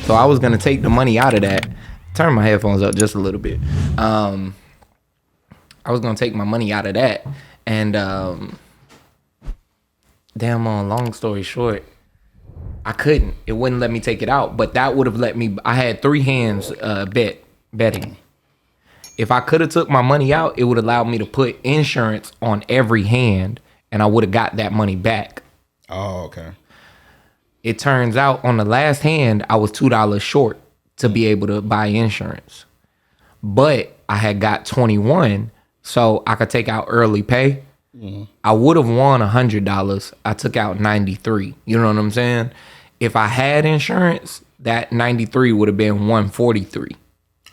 So I was gonna take the money out of that. Turn my headphones up just a little bit. I was gonna take my money out of that, and long story short, I couldn't. It wouldn't let me take it out, but that would have let me. I had 3 hands betting. If I could have took my money out, it would allow me to put insurance on every hand, and I would have got that money back. Oh, okay. It turns out on the last hand, I was $2 short to be able to buy insurance. But I had got 21, so I could take out early pay. Mm-hmm. I would have won $100. I took out 93. You know what I'm saying? If I had insurance, that 93 would have been 143.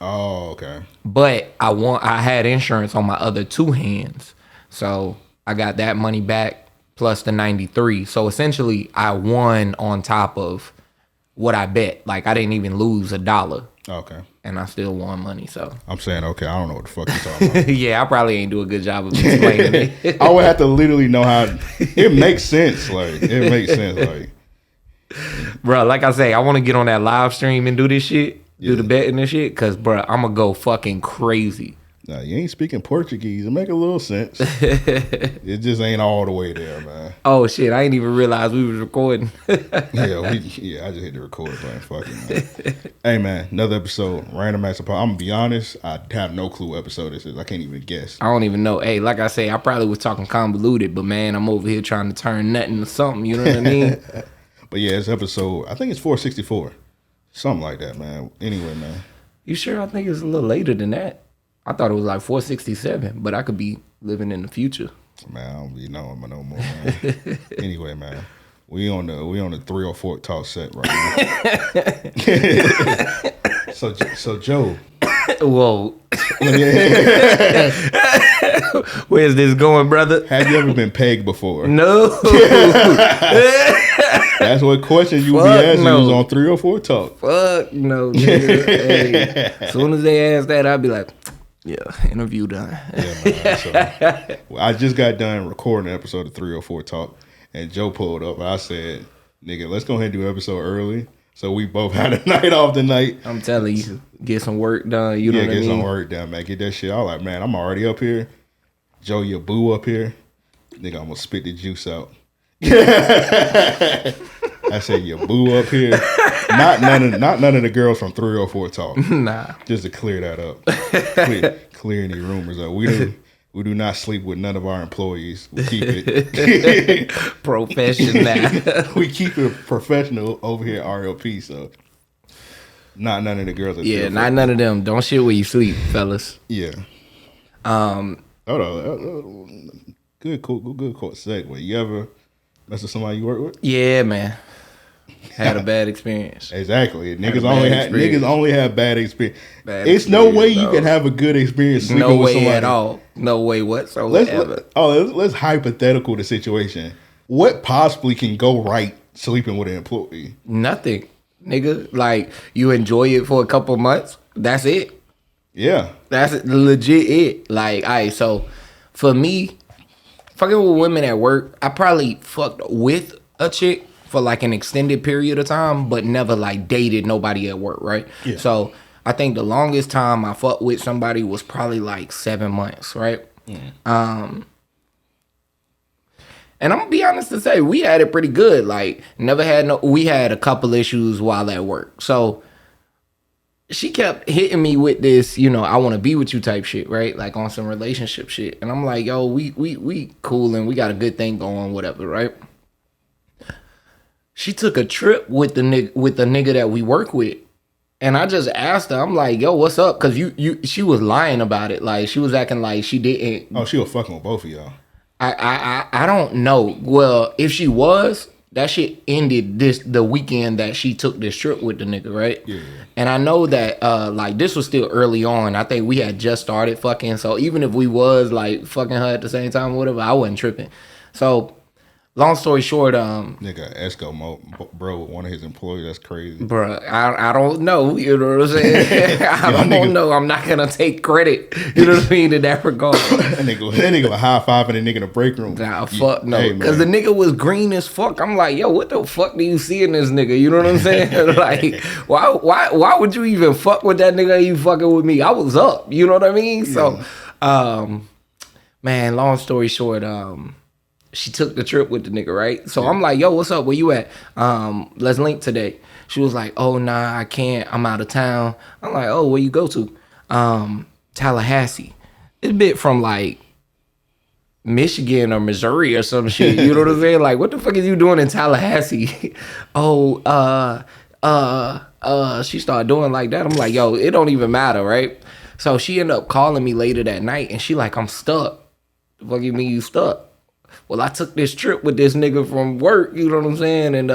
Oh, okay. But I had insurance on my other 2 hands. So I got that money back plus the 93. So essentially I won on top of what I bet. Like I didn't even lose $1. Okay. And I still won money. So I'm saying, okay, I don't know what the fuck you're talking about. Yeah, I probably ain't do a good job of explaining it. I would have to literally know how it makes sense. Like it makes sense. Like, bro, like I say, I want to get on that live stream and do this shit. Do the betting and shit, cause bro, I'm gonna go fucking crazy. Nah, you ain't speaking Portuguese. It make a little sense. It just ain't all the way there, man. Oh shit, I ain't even realize we was recording. I just hit the record button. Fucking man. Hey man, another episode, Random Acts Upon. I'm gonna be honest, I have no clue what episode this is. I can't even guess. I don't even know. Hey, like I say, I probably was talking convoluted, but man, I'm over here trying to turn nothing to something. You know what I mean? But yeah, it's episode. I think it's 464. Something like that, man. Anyway, man. You sure? I think it's a little later than that. I thought it was like 467, but I could be living in the future. Man, I don't be knowing no more, man. Anyway, man. We on the 304 talk set right now. So Joe. Whoa. Where's this going, brother? Have you ever been pegged before? No. That's what question you be asking was on 304 talk. Fuck no, nigga. Hey, as soon as they ask that, I'll be like, yeah, interview done. Yeah, man. So, I just got done recording an episode of 304 talk, and Joe pulled up, and I said, nigga, let's go ahead and do an episode early. So we both had a night off tonight. I'm telling you, get some work done. You know what I mean? Get some work done, man. Get that shit. I was like, man, I'm already up here. Joe, your boo up here. Nigga, I'm gonna spit the juice out. I said, your boo up here. Not none of the girls from 304 talk. Nah. Just to clear that up. Clear any rumors up. We do not sleep with none of our employees. We keep it professional. We keep it professional over here at RAOP. So not none of the girls. Not none of them. Don't shit where you sleep, fellas. Yeah. Hold on. Good segue. You ever mess with somebody you work with? Yeah, man. Had a bad experience. Exactly. Niggas only have bad experience. It's no way you can have a good experience sleeping no with way somebody. At all. No way whatsoever. Let's hypothetical the situation. What possibly can go right sleeping with an employee? Nothing. Nigga, like you enjoy it for a couple months. That's it. Yeah. That's legit it. Like, all right, so for me, fucking with women at work, I probably fucked with a chick for like an extended period of time, but never like dated nobody at work, right? Yeah. So I think the longest time I fucked with somebody was probably like 7 months, right? Mm. And I'm gonna be honest to say, we had it pretty good. Like, we had a couple issues while at work. So she kept hitting me with this, I want to be with you type shit, right? Like on some relationship shit. And I'm like, yo, we cool and we got a good thing going, whatever, right? She took a trip with the nigga that we work with. And I just asked her, I'm like, yo, what's up? Cause she was lying about it. Like she was acting like she didn't. Oh, she was fucking with both of y'all. I don't know. Well, if she was, that shit ended the weekend that she took this trip with the nigga, right? Yeah. And I know that like this was still early on. I think we had just started fucking. So even if we was like fucking her at the same time or whatever, I wasn't tripping. So long story short, Nigga, bro, with one of his employees. That's crazy. Bruh, I don't know. You know what I'm saying? I don't know. I'm not gonna take credit. You know what I mean in that regard. that nigga was high fiving the nigga in the break room. Nah, fuck no. Because the nigga was green as fuck. I'm like, yo, what the fuck do you see in this nigga? You know what I'm saying? Like, why would you even fuck with that nigga? You fucking with me? I was up. You know what I mean? Yeah. So, man, long story short, she took the trip with the nigga, right? So I'm like, yo, what's up? Where you at? Let's link today. She was like, oh, nah, I can't. I'm out of town. I'm like, oh, where you go to? Tallahassee. It's a bit from like Michigan or Missouri or some shit. You know what I'm saying? Like, what the fuck is you doing in Tallahassee? She started doing like that. I'm like, yo, it don't even matter, right? So she ended up calling me later that night and she like, I'm stuck. The fuck you mean you stuck? Well, I took this trip with this nigga from work, you know what I'm saying? And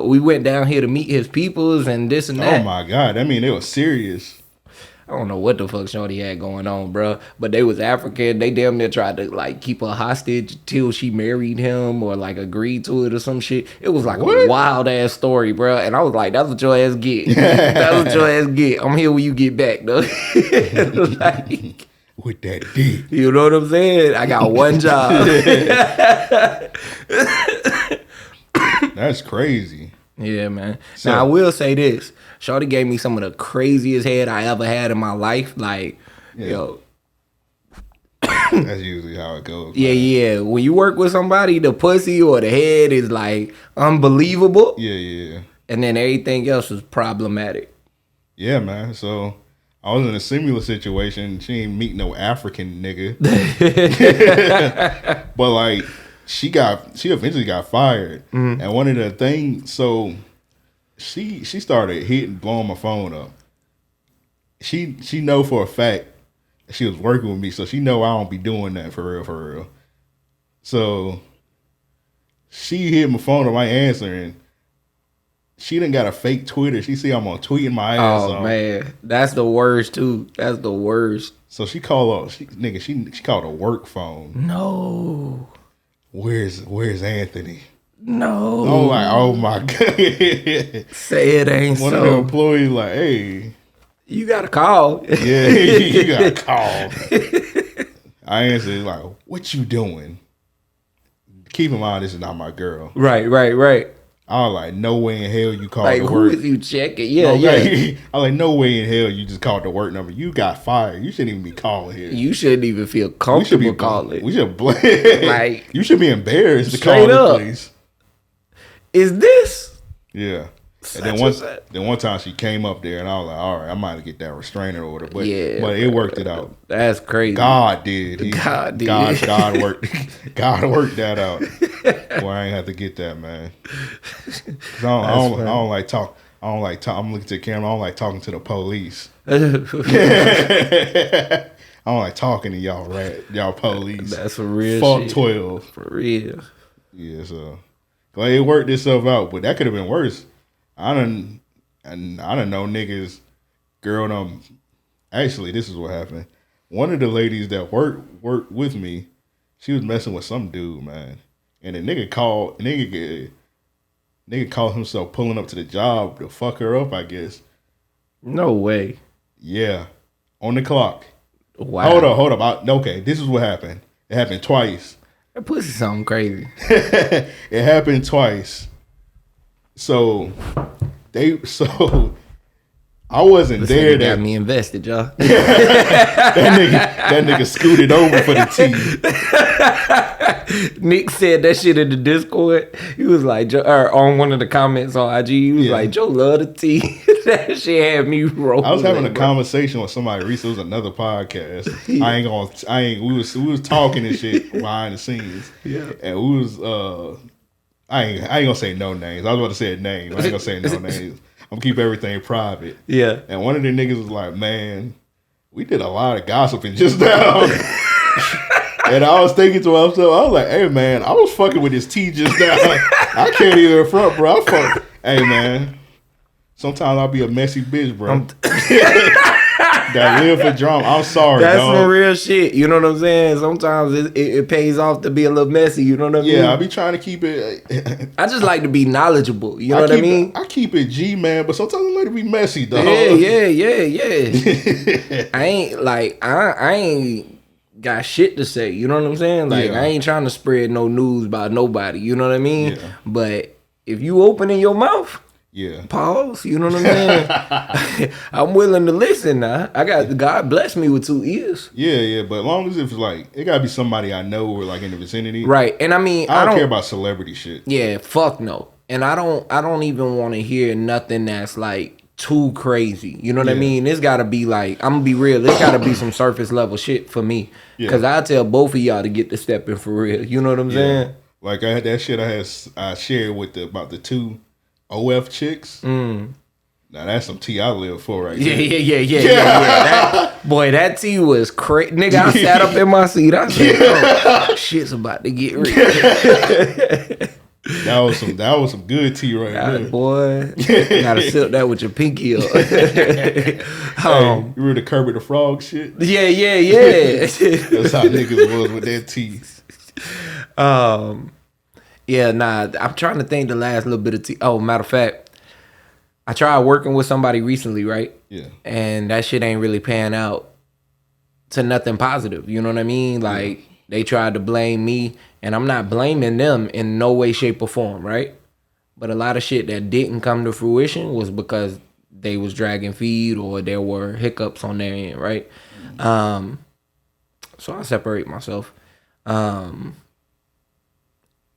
we went down here to meet his peoples and this and that. Oh my God. I mean, it was serious. I don't know what the fuck shorty had going on, bro. But they was African. They damn near tried to like keep her hostage till she married him or like agreed to it or some shit. It was like a wild ass story, bro. And I was like, that's what your ass get. That's what your ass get. I'm here when you get back, though. Like, with that dick. You know what I'm saying? I got one job. That's crazy. Yeah, man. So, now, I will say this. Shorty gave me some of the craziest head I ever had in my life. Like, yo. That's usually how it goes. Yeah, man. Yeah. When you work with somebody, the pussy or the head is like unbelievable. Yeah. And then everything else is problematic. Yeah, man. So I was in a similar situation. She ain't meet no African nigga. But like she eventually got fired. Mm-hmm. And one of the things, so she started blowing my phone up. She know for a fact she was working with me, so she know I don't be doing that for real. So she hit my phone up, I answering. She done got a fake Twitter. She see I'm on tweeting my ass off. Oh man, that's the worst too. That's the worst. So she called she called a work phone. No. Where's Anthony? No. I'm like, oh my God. Say it ain't One so. of the employees like, hey. You got to call. Yeah, you got to call. I answered like, what you doing? Keep in mind, this is not my girl. Right. I was like, no way in hell you called like, the who work. Is you checking? Yeah. I was like, no way in hell you just called the work number. You got fired. You shouldn't even be calling here. You shouldn't even feel comfortable calling. We should like, you should be embarrassed to call the police. Is this? Yeah. And then one time she came up there and I was like, all right, I might get that restrainer order. But it worked it out. That's crazy. God did. God worked that out. Well, I ain't have to get that, man. I don't like talk. I'm looking to the camera. I don't like talking to the police. I don't like talking to y'all police. That's for real. Fuck shit. 12. For real. Yeah, so glad it worked itself out, but that could have been worse. I done know niggas, girl, actually, this is what happened. One of the ladies that worked with me, she was messing with some dude, man. And the nigga called himself pulling up to the job to fuck her up, I guess. No way. Yeah. On the clock. Wow. Hold up. Okay, this is what happened. It happened twice. That pussy something crazy. It happened twice. So I wasn't this there. Nigga got me invested, y'all. that nigga scooted over for the tea. Nick said that shit in the Discord. He was like, or on one of the comments on IG, he was like, Joe love the tea. That shit had me rolling. I was having a conversation with somebody recently. It was another podcast. We was talking and shit behind the scenes. Yeah. And we was I ain't gonna say no names. I was about to say a name. I ain't gonna say no names. I'm gonna keep everything private. Yeah. And one of the niggas was like, man, we did a lot of gossiping just now. And I was thinking to myself, I was like, hey man, I was fucking with this tea just now. I can't even front, bro. Hey man, sometimes I'll be a messy bitch, bro. that live for drama. I'm sorry, That's dog. some real shit. You know what I'm saying? Sometimes it pays off to be a little messy. You know what I mean? Yeah, I be trying to keep it. I just like to be knowledgeable. You know what I mean? I keep it G, man, but sometimes I like to be messy, dog. Yeah. I ain't like I ain't got shit to say. You know what I'm saying? Like I ain't trying to spread no news about nobody. You know what I mean? Yeah. But if you opening your mouth. Yeah. Pause. You know what I'm saying? I'm willing to listen now. God bless me with 2 ears. Yeah, but as long as it's like it gotta be somebody I know or like in the vicinity. Right. And I mean I don't care about celebrity shit. Yeah, fuck no. And I don't even want to hear nothing that's like too crazy. You know what I mean? It's gotta be like, I'm gonna be real, it's gotta be some surface level shit for me. Cause I tell both of y'all to get the step in for real. You know what I'm saying? Like I had that shit I shared with about the 2 OF chicks. Now that's some tea I live for right there. Yeah. That tea was crazy. Nigga, I sat up in my seat. I said, oh, shit's about to get real. That was some good tea right there. Boy, gotta sip that with your pinky up. You remember the Kermit the Frog shit? Yeah. That's how niggas was with that tea. Yeah, nah, I'm trying to think the last little bit of tea. Oh, matter of fact, I tried working with somebody recently, right? Yeah. And that shit ain't really pan out to nothing positive. You know what I mean? Like, they tried to blame me, and I'm not blaming them in no way, shape, or form, right? But a lot of shit that didn't come to fruition was because they was dragging feet or there were hiccups on their end, right? So I separate myself.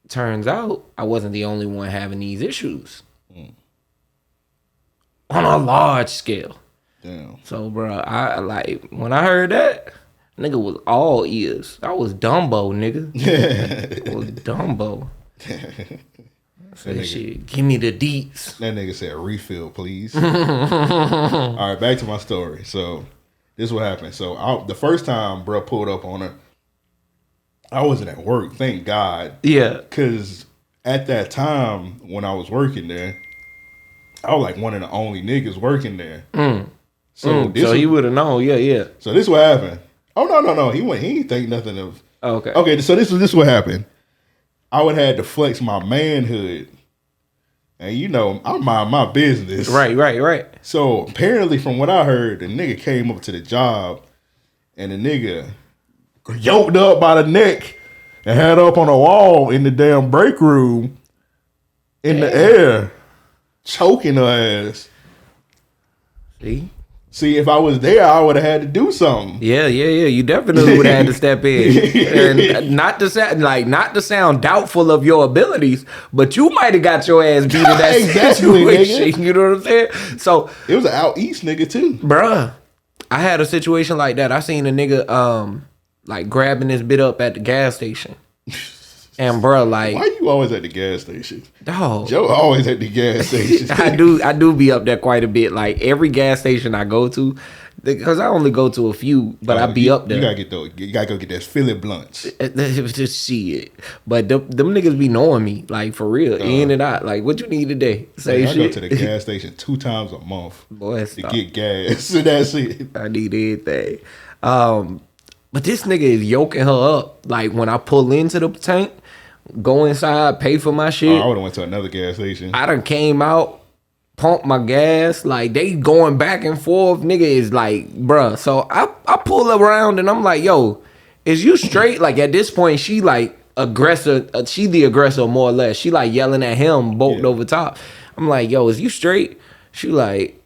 Turns out I wasn't the only one having these issues on a large scale. Damn. So, bro, I like when I heard that, nigga was all ears. I was Dumbo, nigga. I was Dumbo. I said, shit, give me the deets. That nigga said, refill, please. All right, back to my story. So, this is what happened. So, the first time bro pulled up on her, I wasn't at work, thank God. Yeah. Because at that time, when I was working there, I was like one of the only niggas working there. So he would have known, yeah. So this what happened. Oh, no. He ain't think nothing of. Oh, okay. Okay, so this what happened. I would have to flex my manhood. And you know, I mind my business. Right. So apparently from what I heard, the nigga came up to the job and the nigga yoked up by the neck and had up on a wall in the damn break room in the air, choking her ass. See, if I was there, I would have had to do something. Yeah. You definitely would have had to step in, and not to sound doubtful of your abilities, but you might have got your ass beat in that situation. You know what I'm saying? So it was an out east nigga too, bruh. I had a situation like that. I seen a nigga like grabbing this bit up at the gas station. And bruh, like, why you always at the gas station? Dog, Joe always at the gas station. I do be up there quite a bit. Like every gas station I go to, because I only go to a few, but I be up there. You gotta go get that Philly blunts. It was just shit. But them niggas be knowing me, like for real, in and out. Like, what you need today? Say I shit. go to the gas station 2 times a month, boy, to get gas. So that's it. I need everything. But this nigga is yoking her up. Like when I pull into the tank, go inside, pay for my shit. I would have went to another gas station. I done came out, pumped my gas. Like they going back and forth. Nigga is like, bruh. So I pull around and I'm like, yo, is you straight? Like at this point, she like aggressor. She the aggressor more or less. She like yelling at him, bolted over top. I'm like, yo, is you straight? She like,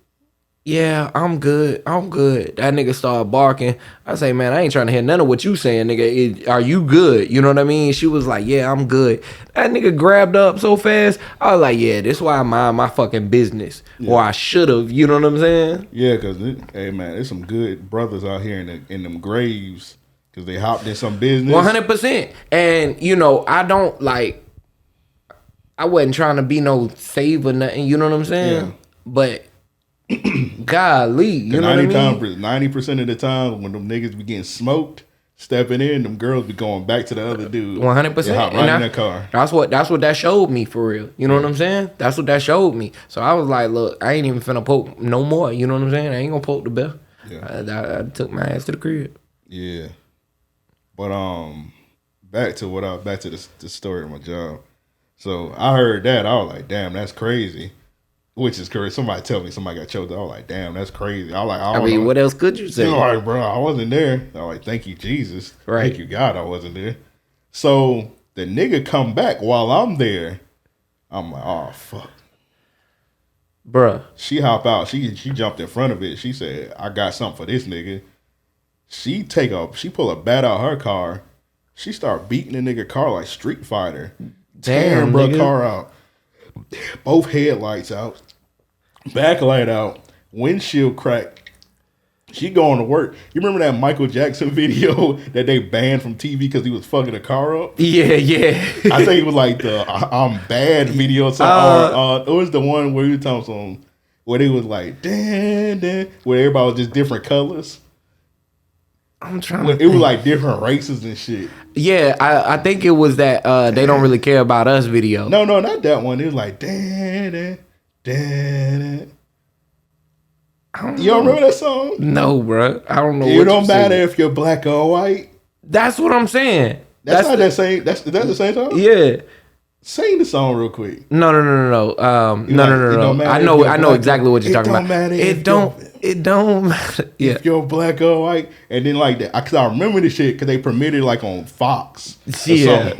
yeah, I'm good. That nigga started barking. I say, man, I ain't trying to hear none of what you saying, nigga. Are you good? You know what I mean? She was like, yeah, I'm good. That nigga grabbed up so fast. I was like, yeah, this why I mind my fucking business. Yeah. Or I should have. You know what I'm saying? Yeah, because, hey, man, there's some good brothers out here in them graves because they hopped in some business. 100%. And, you know, I wasn't trying to be no save or nothing. You know what I'm saying? Yeah. But golly, you know what I mean? 90% of the time when them niggas be getting smoked, stepping in, them girls be going back to the other dude. 100%. They hop right in their car. That's what that showed me for real. You know what I'm saying? That's what that showed me. So I was like, look, I ain't even finna poke no more. You know what I'm saying? I ain't gonna poke the bear. Yeah. I took my ass to the crib. Yeah. But back to the story of my job. So I heard that. I was like, damn, that's crazy. Which is crazy. Somebody tell me somebody got choked. I was like, damn, that's crazy. I was like, I don't know. What else could you say? You know, like, bro, I wasn't there. I was like, thank you, Jesus. Right. Thank you, God, I wasn't there. So the nigga come back while I'm there. I'm like, oh fuck. Bruh. She hop out. She jumped in front of it. She said, I got something for this nigga. She pull a bat out her car. She start beating the nigga car like Street Fighter. Tearing bro car out. Both headlights out. Backlight out. Windshield cracked. She going to work. You remember that Michael Jackson video that they banned from TV because he was fucking a car up? Yeah. I think it was like the I'm bad video. It was the one where he was talking some, where they was like, dan, where everybody was just different colors. I'm trying to It was like different races and shit. Yeah, I think it was that They Don't Really Care About Us video. No, not that one. It was like, dan. You don't remember that song? No, bro. I don't know. It don't matter if you're black or white. That's what I'm saying. That's not that same. That's the same song. Yeah. Sing the song real quick. No. No. I know exactly what you're talking about. It don't matter. Yeah. If you're black or white, and then like that, because I remember this shit because they premiered it like on Fox. Yeah.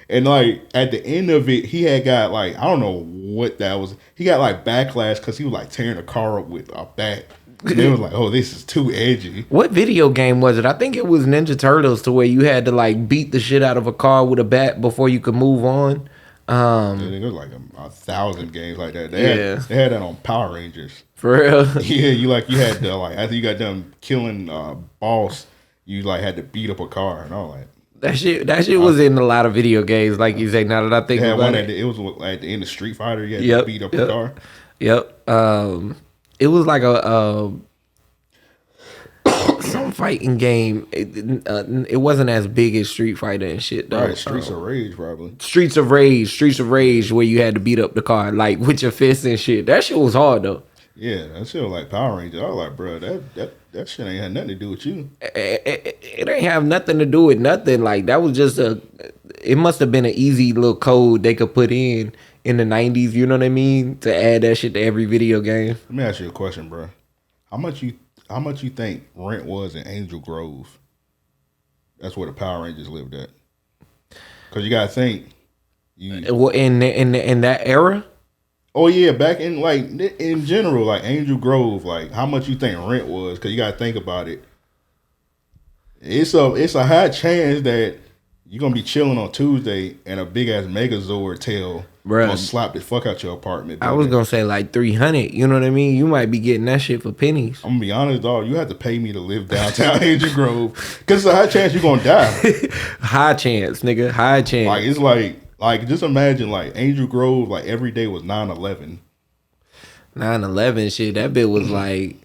And like at the end of it, he had got like, I don't know what that was. He got like backlash because he was like tearing a car up with a bat. And it was like, oh, this is too edgy. What video game was it? I think it was Ninja Turtles, to where you had to like beat the shit out of a car with a bat before you could move on. It was like 1,000 games like that. They had that on Power Rangers. For real? Yeah, you had to like, after you got done killing boss, you like had to beat up a car and all that. That shit was in a lot of video games, like you say. Now that I think about it, it was at the end of Street Fighter. You had to beat up a car. Yep. It was like a some fighting game. It wasn't as big as Street Fighter and shit though. Right, Streets of Rage probably. Streets of Rage, where you had to beat up the car like with your fists and shit. That shit was hard though. Yeah, that shit was like Power Rangers. I was like, bro, that shit ain't had nothing to do with you. It ain't have nothing to do with nothing. Like that was just it must have been an easy little code they could put in the 90s, you know what I mean? To add that shit to every video game. Let me ask you a question, bro. How much you think rent was in Angel Grove? That's where the Power Rangers lived at. Because you gotta think. In that era? Oh yeah, back in general, like Angel Grove, like how much you think rent was? Because you gotta think about it. It's a high chance that you're gonna be chilling on Tuesday and a big ass Megazord tail gonna slap the fuck out your apartment. I was gonna say like 300. You know what I mean? You might be getting that shit for pennies. I'm gonna be honest, dog. You have to pay me to live downtown Angel Grove because it's a high chance you're gonna die. High chance, nigga. High chance. Like it's like just imagine like Angel Grove, like every day was 9/11. 9/11 shit. That bit was like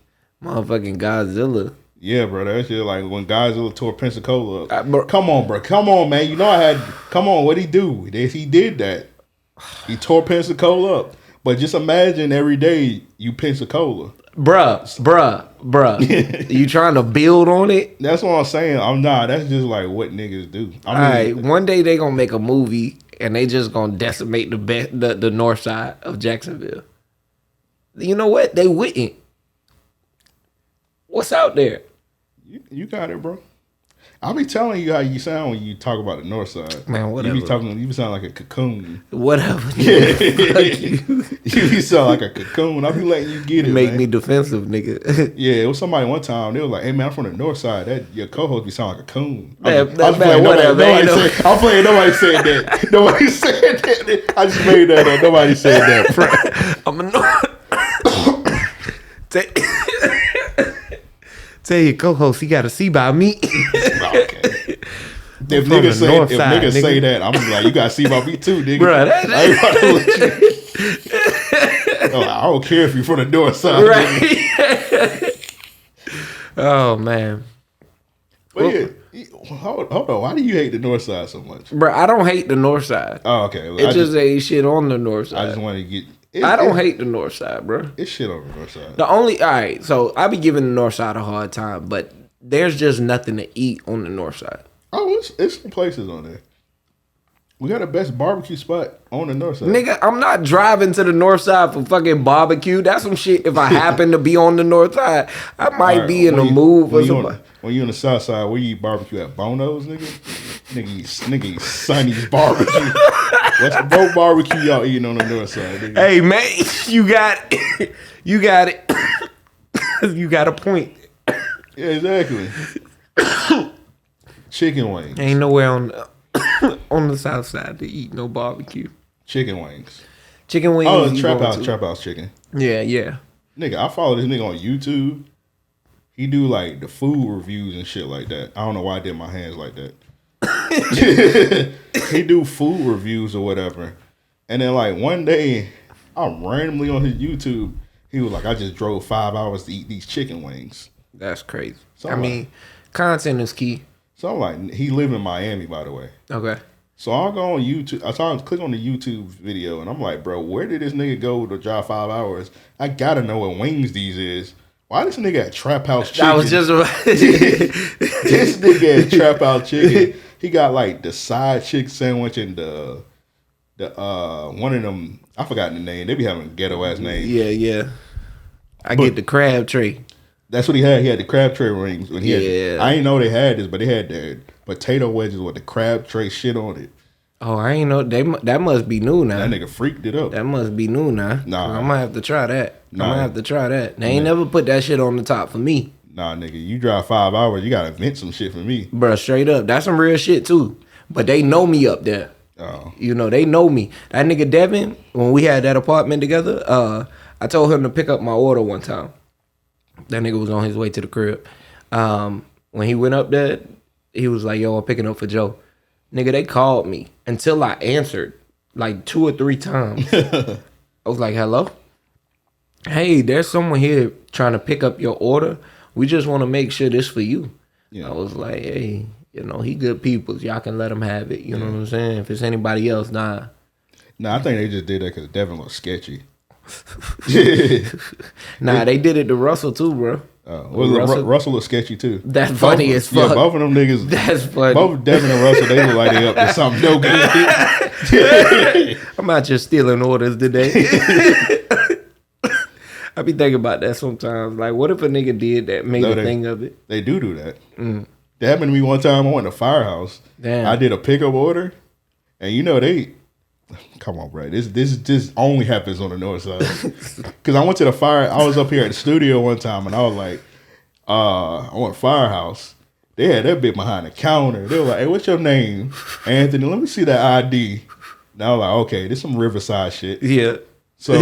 motherfucking Godzilla. Yeah, bro, that shit like when Godzilla tore Pensacola up. Come on, man. You know what he do? He did that. He tore Pensacola up. But just imagine every day you Pensacola. Bruh. You trying to build on it? That's what I'm saying. I'm not. That's just like what niggas do. One day they gonna make a movie and they just gonna decimate the north side of Jacksonville. You know what? They wouldn't. What's out there? You got it, bro. I'll be telling you how you sound when you talk about the north side. Man, whatever. You be sound like a cocoon. Whatever. Yeah. You sound like a cocoon. I'll be letting you get it. Make me defensive, nigga. Yeah, it was somebody one time. They were like, "Hey man, I'm from the north side. Your co-host be sound like a coon." Nobody said that. Nobody said that. I just made that up. Nobody said that. I'm a north. Tell your co-host he got to see by me. Okay. If niggas say that, I'm like, you gotta see about me too, nigga. Bro, I don't care if you're from the north side. Right. Oh man. But hold on. Why do you hate the north side so much? Bro, I don't hate the north side. Oh, okay. Well, it just ain't shit on the north side. I just want to get I don't hate the north side, bro. It's shit on the north side. All right, so I be giving the north side a hard time, but there's just nothing to eat on the north side. Oh, it's some places on there. We got the best barbecue spot on the north side. Nigga, I'm not driving to the north side for fucking barbecue. That's some shit. If I happen to be on the north side, I might be in the mood for somebody. When you on the south side, where you eat barbecue at? Bono's, nigga? Nigga eat Sonny's barbecue. What's the broke barbecue y'all eating on the north side, nigga? Hey, man, you got it. You got it. You got a point. Yeah, exactly. Chicken wings. Ain't nowhere on the south side to eat no barbecue. Chicken wings. Chicken wings. Oh, trap house chicken. Yeah. Nigga, I follow this nigga on YouTube. He do like the food reviews and shit like that. I don't know why I did my hands like that. He do food reviews or whatever. And then like one day, I'm randomly on his YouTube. He was like, I just drove 5 hours to eat these chicken wings. That's crazy. So I mean, content is key. So I'm like, he live in Miami, by the way. Okay. So I'll go on YouTube. I saw him click on the YouTube video, and I'm like, bro, where did this nigga go to drive 5 hours? I gotta know what wings these is. Why this nigga at Trap House Chicken? I was just this nigga at Trap House Chicken. He got like the side chick sandwich and the one of them. I forgot the name. They be having ghetto ass names. Yeah. I get the crab tray. That's what he had. He had the crab tray rings. When he had, I didn't know they had this, but they had the potato wedges with the crab tray shit on it. Oh, I ain't know. That must be new now. That nigga freaked it up. That must be new now. Nah. I'm gonna have to try that. I'm gonna have to try that. They ain't never put that shit on the top for me. Nah, nigga, you drive 5 hours, you gotta invent some shit for me. Bruh, straight up. That's some real shit too. But they know me up there. Oh. You know, they know me. That nigga Devin, when we had that apartment together, I told him to pick up my order one time. That nigga was on his way to the crib. When he went up there, he was like, yo, I'm picking up for Joe. Nigga, they called me until I answered like 2 or 3 times. I was like, hello? Hey, there's someone here trying to pick up your order. We just want to make sure this for you. Yeah. I was like, hey, you know, he good people. Y'all can let him have it. You know what I'm saying? If it's anybody else, nah. Nah, I think they just did that because Devin was sketchy. Nah, they did it to Russell too, bro. Russell was sketchy too. That's funny as fuck. Yeah, both of them niggas. That's funny. Both Devin and Russell, they look like they up to something no good. I'm out here stealing orders today. I be thinking about that sometimes. Like, what if a nigga did that, made a thing of it? They do that. That happened to me one time. I went to Firehouse. Damn. I did a pickup order, and you know they. Come on, bro. This only happens on the north side. Because I went to the I was up here at the studio one time, and I was like, I went to Firehouse. They had that bit behind the counter. They were like, hey, what's your name? Anthony, let me see that ID. And I was like, okay, this some Riverside shit. Yeah. So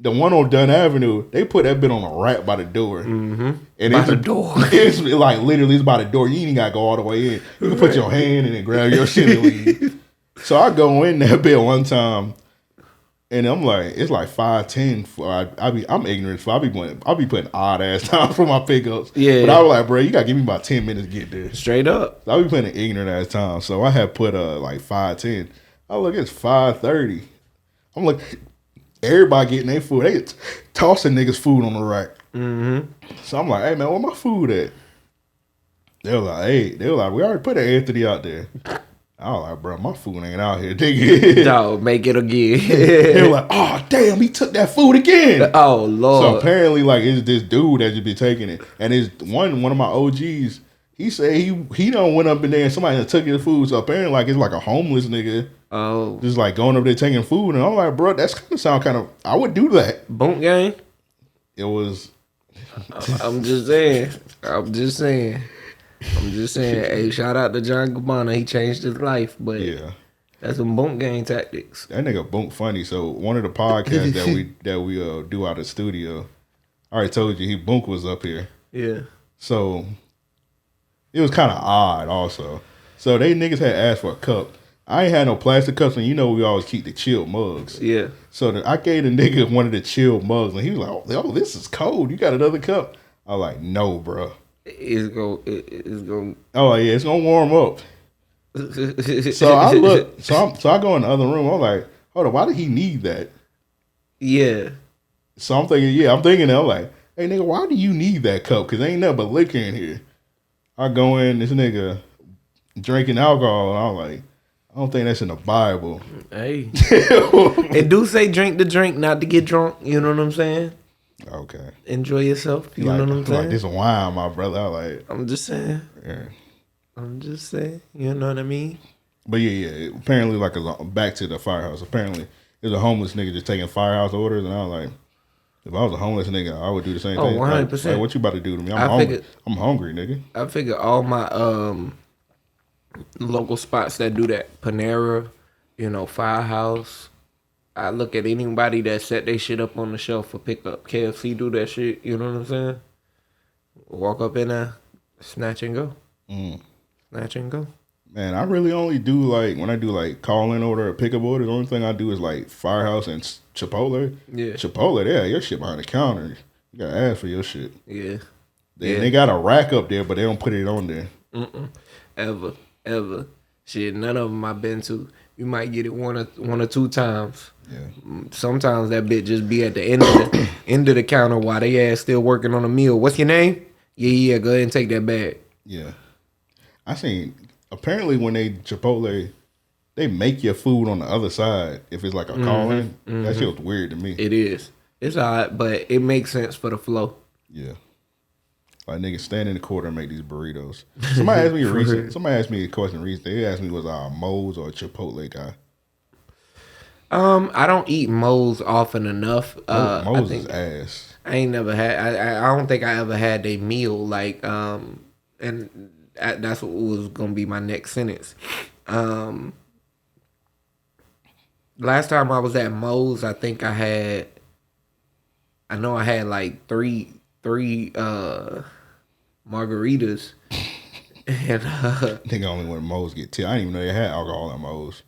the one on Dunn Avenue, they put that bit on a rack by the door. Mm-hmm. And by the door. It's like literally it's by the door. You ain't got to go all the way in. You can put your hand in and grab your shit and leave. So I go in that bit one time, and I'm like, it's like 5:10. I'm ignorant, so I'll be putting odd ass time for my pickups. Yeah. But I was like, bro, you gotta give me about 10 minutes to get there. Straight up. So I'll be putting ignorant ass time. So I had put like 5:10. I look, it's 5:30. I'm like, everybody getting their food. They tossing niggas food on the rack. Mm-hmm. So I'm like, hey man, where my food at? They were like, we already put an Anthony out there. I was like, bro, my food ain't out here, nigga. No, make it again. They were like, oh, damn, he took that food again. Oh, Lord. So apparently, like, it's this dude that just be taking it. And it's one of my OGs, he said he done went up in there and somebody done took his food. So apparently, like, it's like a homeless nigga. Oh. Just, like, going up there taking food. And I'm like, bro, that's kind of sound kind of, I would do that. Bunk gang? It was. I'm just saying. Hey, shout out to John Gabbana. He changed his life, but yeah, that's some bunk gang tactics. That nigga bunk funny. So one of the podcasts that we do out of the studio, I already told you Bunk was up here. Yeah. So it was kind of odd also. So they niggas had asked for a cup. I ain't had no plastic cups, and you know we always keep the chilled mugs. Yeah. So I gave the nigga one of the chilled mugs, and he was like, "Oh, this is cold. You got another cup?" I was like, "No, bro." It's going. Oh yeah, it's gonna warm up. So I look. So I go in the other room. I'm like, hold on, why did he need that? Yeah. So I'm thinking, I'm like, hey nigga, why do you need that cup? Cause ain't nothing but liquor in here. I go in, this nigga drinking alcohol, and I'm like, I don't think that's in the Bible. Hey. It do say drink the drink, not to get drunk. You know what I'm saying? Okay. Enjoy yourself. You like, know what I'm saying? Like this wine, my brother. I like. I'm just saying. Yeah. I'm just saying. You know what I mean? But yeah. Apparently, like back to the firehouse. Apparently, there's a homeless nigga just taking firehouse orders, and I was like, if I was a homeless nigga, I would do the same thing. 100%. Like, what you about to do to me? I'm hungry, nigga. I figure all my local spots that do that, Panera, Firehouse. I look at anybody that set their shit up on the shelf for pickup. KFC do that shit. You know what I'm saying? Walk up in there, snatch and go. Snatch and go. Man, I really only do like when I do like call in order or pickup order. The only thing I do is like Firehouse and Chipotle. Yeah. Chipotle, yeah, your shit behind the counter. You gotta ask for your shit. Yeah. They got a rack up there, but they don't put it on there. Ever. Shit, none of them I've been to. You might get it one or two times. Yeah. Sometimes that bitch just be at the end of the counter while they ass still working on a meal. What's your name? Yeah. Go ahead and take that bag. Yeah. I seen apparently when they Chipotle, they make your food on the other side. If it's like a call in, that shit was weird to me. It is. It's odd, but it makes sense for the flow. Yeah. Like niggas stand in the corner and make these burritos. Somebody asked me a question recently. They asked me was I a Moe's or a Chipotle guy. I don't eat Moe's often enough. Moe's is ass. I ain't never had. I don't think I ever had a meal like and that's what was gonna be my next sentence. Last time I was at Moe's, I think I had like three margaritas. And I think I only went to Moe's get tea. I didn't even know they had alcohol at Moe's.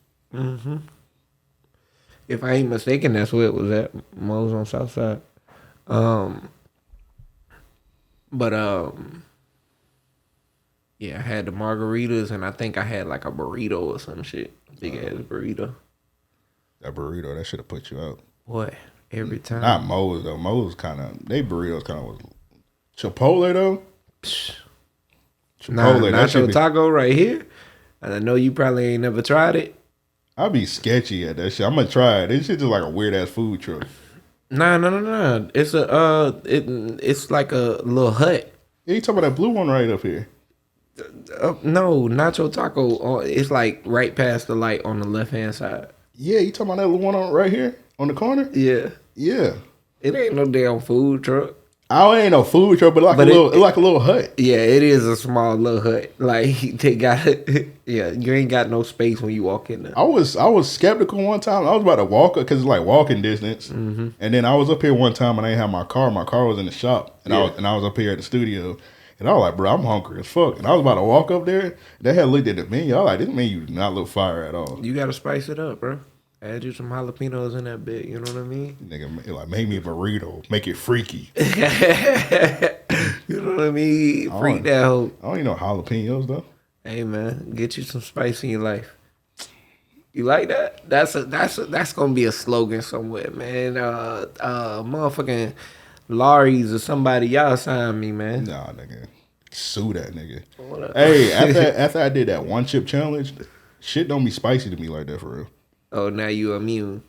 If I ain't mistaken, that's where it was at. Moe's on Southside. Yeah, I had the margaritas, and I think I had like a burrito or some shit. Big ass burrito. That burrito, that should have put you out. What? Every time. Not Moe's though. Moe's they burritos kind of was Chipotle though. Chipotle, nacho taco right here. And I know you probably ain't never tried it. I'll be sketchy at that shit. I'm gonna try it. This shit just like a weird ass food truck. Nah. It's it's like a little hut. Yeah, you talking about that blue one right up here? No, nacho taco. It's like right past the light on the left hand side. Yeah, you talking about that one on right here on the corner? Yeah. It ain't no damn food truck. I ain't no food truck, but like a little hut. Yeah, it is a small little hut. Like they got yeah, you ain't got no space when you walk in there. I was skeptical one time. I was about to walk because it's like walking distance, and then I was up here one time and I didn't have my car. My car was in the shop, and I was up here at the studio, and I was like, bro, I'm hungry as fuck, and I was about to walk up there. They had looked at the menu. I was like, this menu do not look fire at all. You gotta spice it up, bro. Add you some jalapenos in that bit, you know what I mean? Nigga, like, make me a burrito. Make it freaky. You know what I mean? Freak that hoe. I don't even know jalapenos, though. Hey, man, get you some spice in your life. You like that? That's gonna be a slogan somewhere, man. Motherfucking Laurie's or somebody, y'all sign me, man. Nah, nigga. Sue that nigga. Hey, after I did that one chip challenge, shit don't be spicy to me like that for real. Oh, now you immune.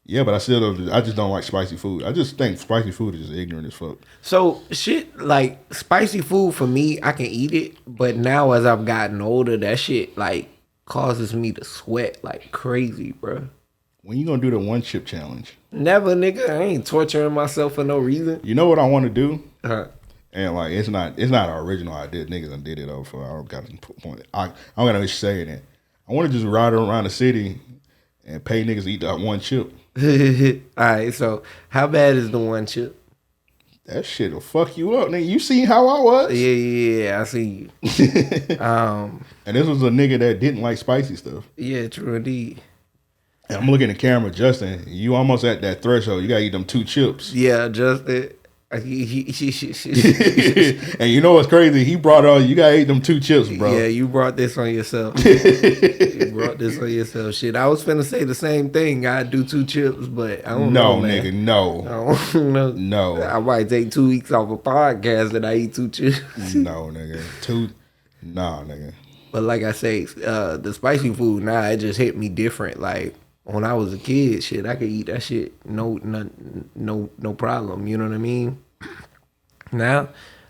Yeah, but I just don't like spicy food. I just think spicy food is just ignorant as fuck. So shit, like spicy food for me, I can eat it, but now as I've gotten older, that shit like causes me to sweat like crazy, bro. When you gonna do the one chip challenge? Never, nigga. I ain't torturing myself for no reason. You know what I want to do? Huh. And like it's not an original idea. Niggas done did it over. So I don't got to point. I don't got no issue saying it. I want to just ride around the city and pay niggas to eat that one chip. Alright, so how bad is the one chip? That shit'll fuck you up, nigga. You seen how I was? Yeah, I see you. And this was a nigga that didn't like spicy stuff. Yeah, true indeed. And I'm looking at the camera, Justin, you almost at that threshold. You gotta eat them 2 chips. Yeah, Justin. And you know what's crazy? He brought on. You gotta eat them 2 chips, bro. Yeah, you brought this on yourself. You brought this on yourself. Shit, I was finna say the same thing. I do 2 chips, but I don't know, man. Nigga, no. I don't know. No. I might take 2 weeks off a podcast and I eat 2 chips. No, nigga. 2. Nah, nigga. But like I say, the spicy food, it just hit me different. Like when I was a kid, shit, I could eat that shit, no problem. You know what I mean? Now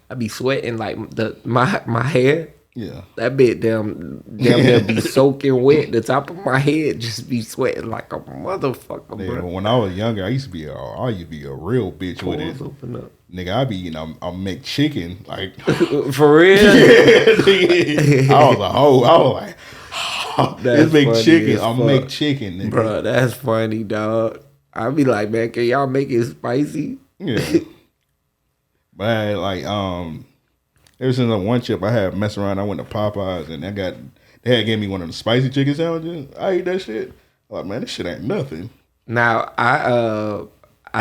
I be sweating like my hair. Yeah, that bit damn be soaking wet. The top of my head just be sweating like a motherfucker, yeah, bro. when I was younger, I used to be a real bitch with it. Open up. Nigga, I be eating a McChicken like for real. Yeah, I was a hoe. I was like, this McChicken, a McChicken, nigga. Bro, that's funny, dog. I be like, man, can y'all make it spicy? Yeah. But like ever since I one chip I had messing around, I went to Popeyes and they had gave me one of the spicy chicken sandwiches. I ate that shit. I'm like, man, this shit ain't nothing. Now I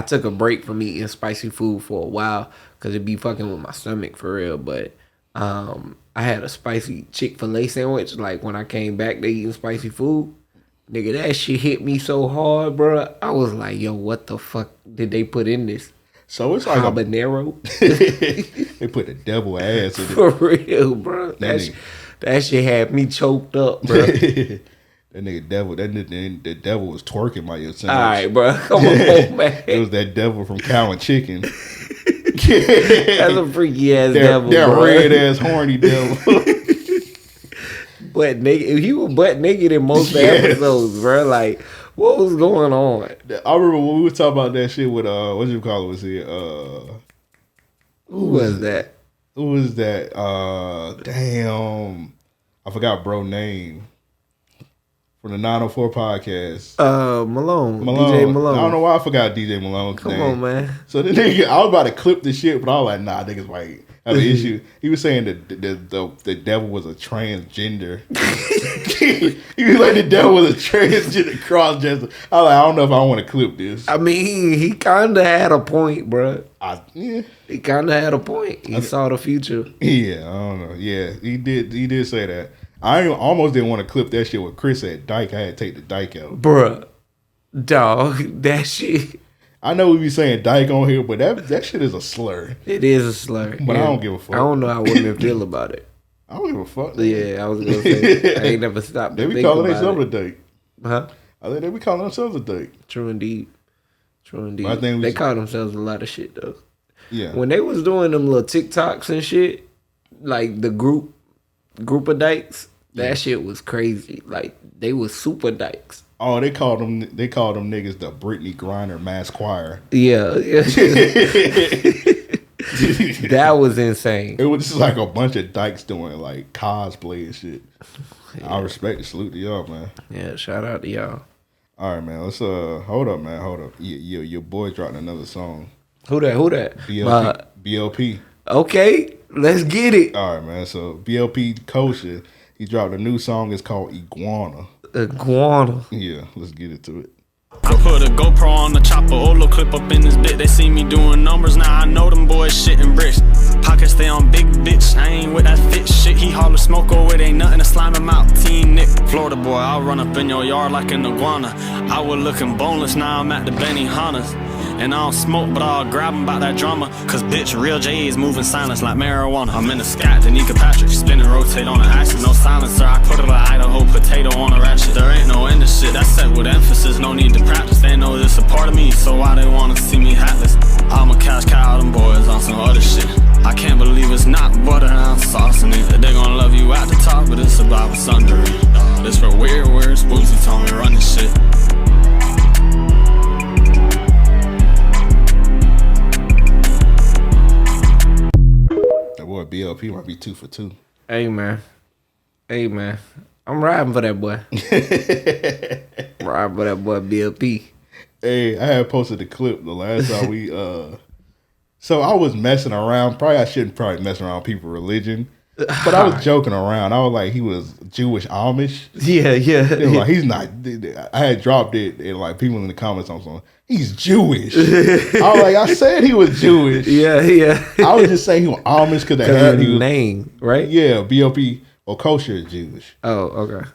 took a break from eating spicy food for a while because it be fucking with my stomach for real. But I had a spicy Chick-fil-A sandwich. Like when I came back to eating spicy food, nigga, that shit hit me so hard, bro. I was like, yo, what the fuck did they put in this? So it's like habanero. They put the devil ass in it. For real, bro. That shit had me choked up, bro. That nigga devil. The devil was twerking by your sandwich. All right, bro. Come on, man. It was that devil from Cow and Chicken. That's a freaky ass devil, that bro. red ass horny devil. Butt naked. He was butt naked in most episodes, bro. Like, what was going on? I remember when we were talking about that shit with what you call it was here. Who was that? Who was that? Damn, I forgot bro name from the 904 podcast. Malone. DJ Malone. I don't know why I forgot DJ Malone's Come name. on, man. So the nigga, I was about to clip the shit, but I was like, nah, niggas might have an issue. He was saying that the devil was a transgender. He was like, the devil was a transgender cross-dresser. I was like, I don't know if I want to clip this. I mean, he kind of had a point, bro. Yeah. He kind of had a point. He saw the future. Yeah, I don't know. Yeah, he did say that. I almost didn't want to clip that shit with Chris at Dyke. I had to take the Dyke out. Bruh. Dog, that shit. I know we be saying Dyke on here, but that shit is a slur. It is a slur. But I don't give a fuck. I don't know how women feel about it. I don't give a fuck. Yeah, I was going to say, I ain't never stopped to They be think calling about themselves a Dyke. Huh? I think they be calling themselves a Dyke. True indeed. I think they call themselves a lot of shit, though. Yeah. When they was doing them little TikToks and shit, like the group of dykes, that shit was crazy. Like, they was super dykes. Oh, they called them niggas the Brittany Griner Mass Choir. Yeah. That was insane. It was just like a bunch of dykes doing like cosplay and shit. Yeah. I respect and salute to y'all, man. Yeah, shout out to y'all. All right, man. Let's hold up, man. Hold up. Your boy dropped another song. Who that? BLP. Okay, let's get it. All right, man. So BLP Kosher, he dropped a new song. It's called Iguana. Yeah, let's get into it. I put a GoPro on the chopper, Olo clip up in this bit. They see me doing numbers, now I know them boys shitting bricks. Pockets stay on big bitch, I ain't with that fit shit. He holler smoke, oh it ain't nothing to slime him out. Team Nick, Florida boy, I'll run up in your yard like an iguana. I was looking boneless, now I'm at the Benihana's. And I don't smoke, but I'll grab him about that drama. Cause bitch, real J is moving silence like marijuana. I'm in the scat, Danica Patrick, spin and rotate on the axis. No silencer, I put it like Idaho potato on a ratchet. There ain't no end to shit, that's set with emphasis, no need to practice. They know this a part of me, so why they wanna see me hatless? I'm a cash cow, them boys on some other shit. I can't believe it's not butter and I'm saucing it. They gon' love you at the top, but it's about what's under it. This for weird words, Boozy told me run this shit. Boy, BLP might be 2 for 2. Hey man, I'm riding for that boy. Riding for that boy BLP. Hey, I had posted the clip the last time we so I was messing around. I shouldn't mess around with people's religion, But I was joking around. I was like, he was Jewish Amish. Yeah. They were like, he's not. I had dropped it, and like people in the comments on something. He's Jewish. I was like, I said he was Jewish. Yeah. I was just saying he was Amish because they had his name, right? Yeah, BOP or kosher is Jewish. Oh, okay.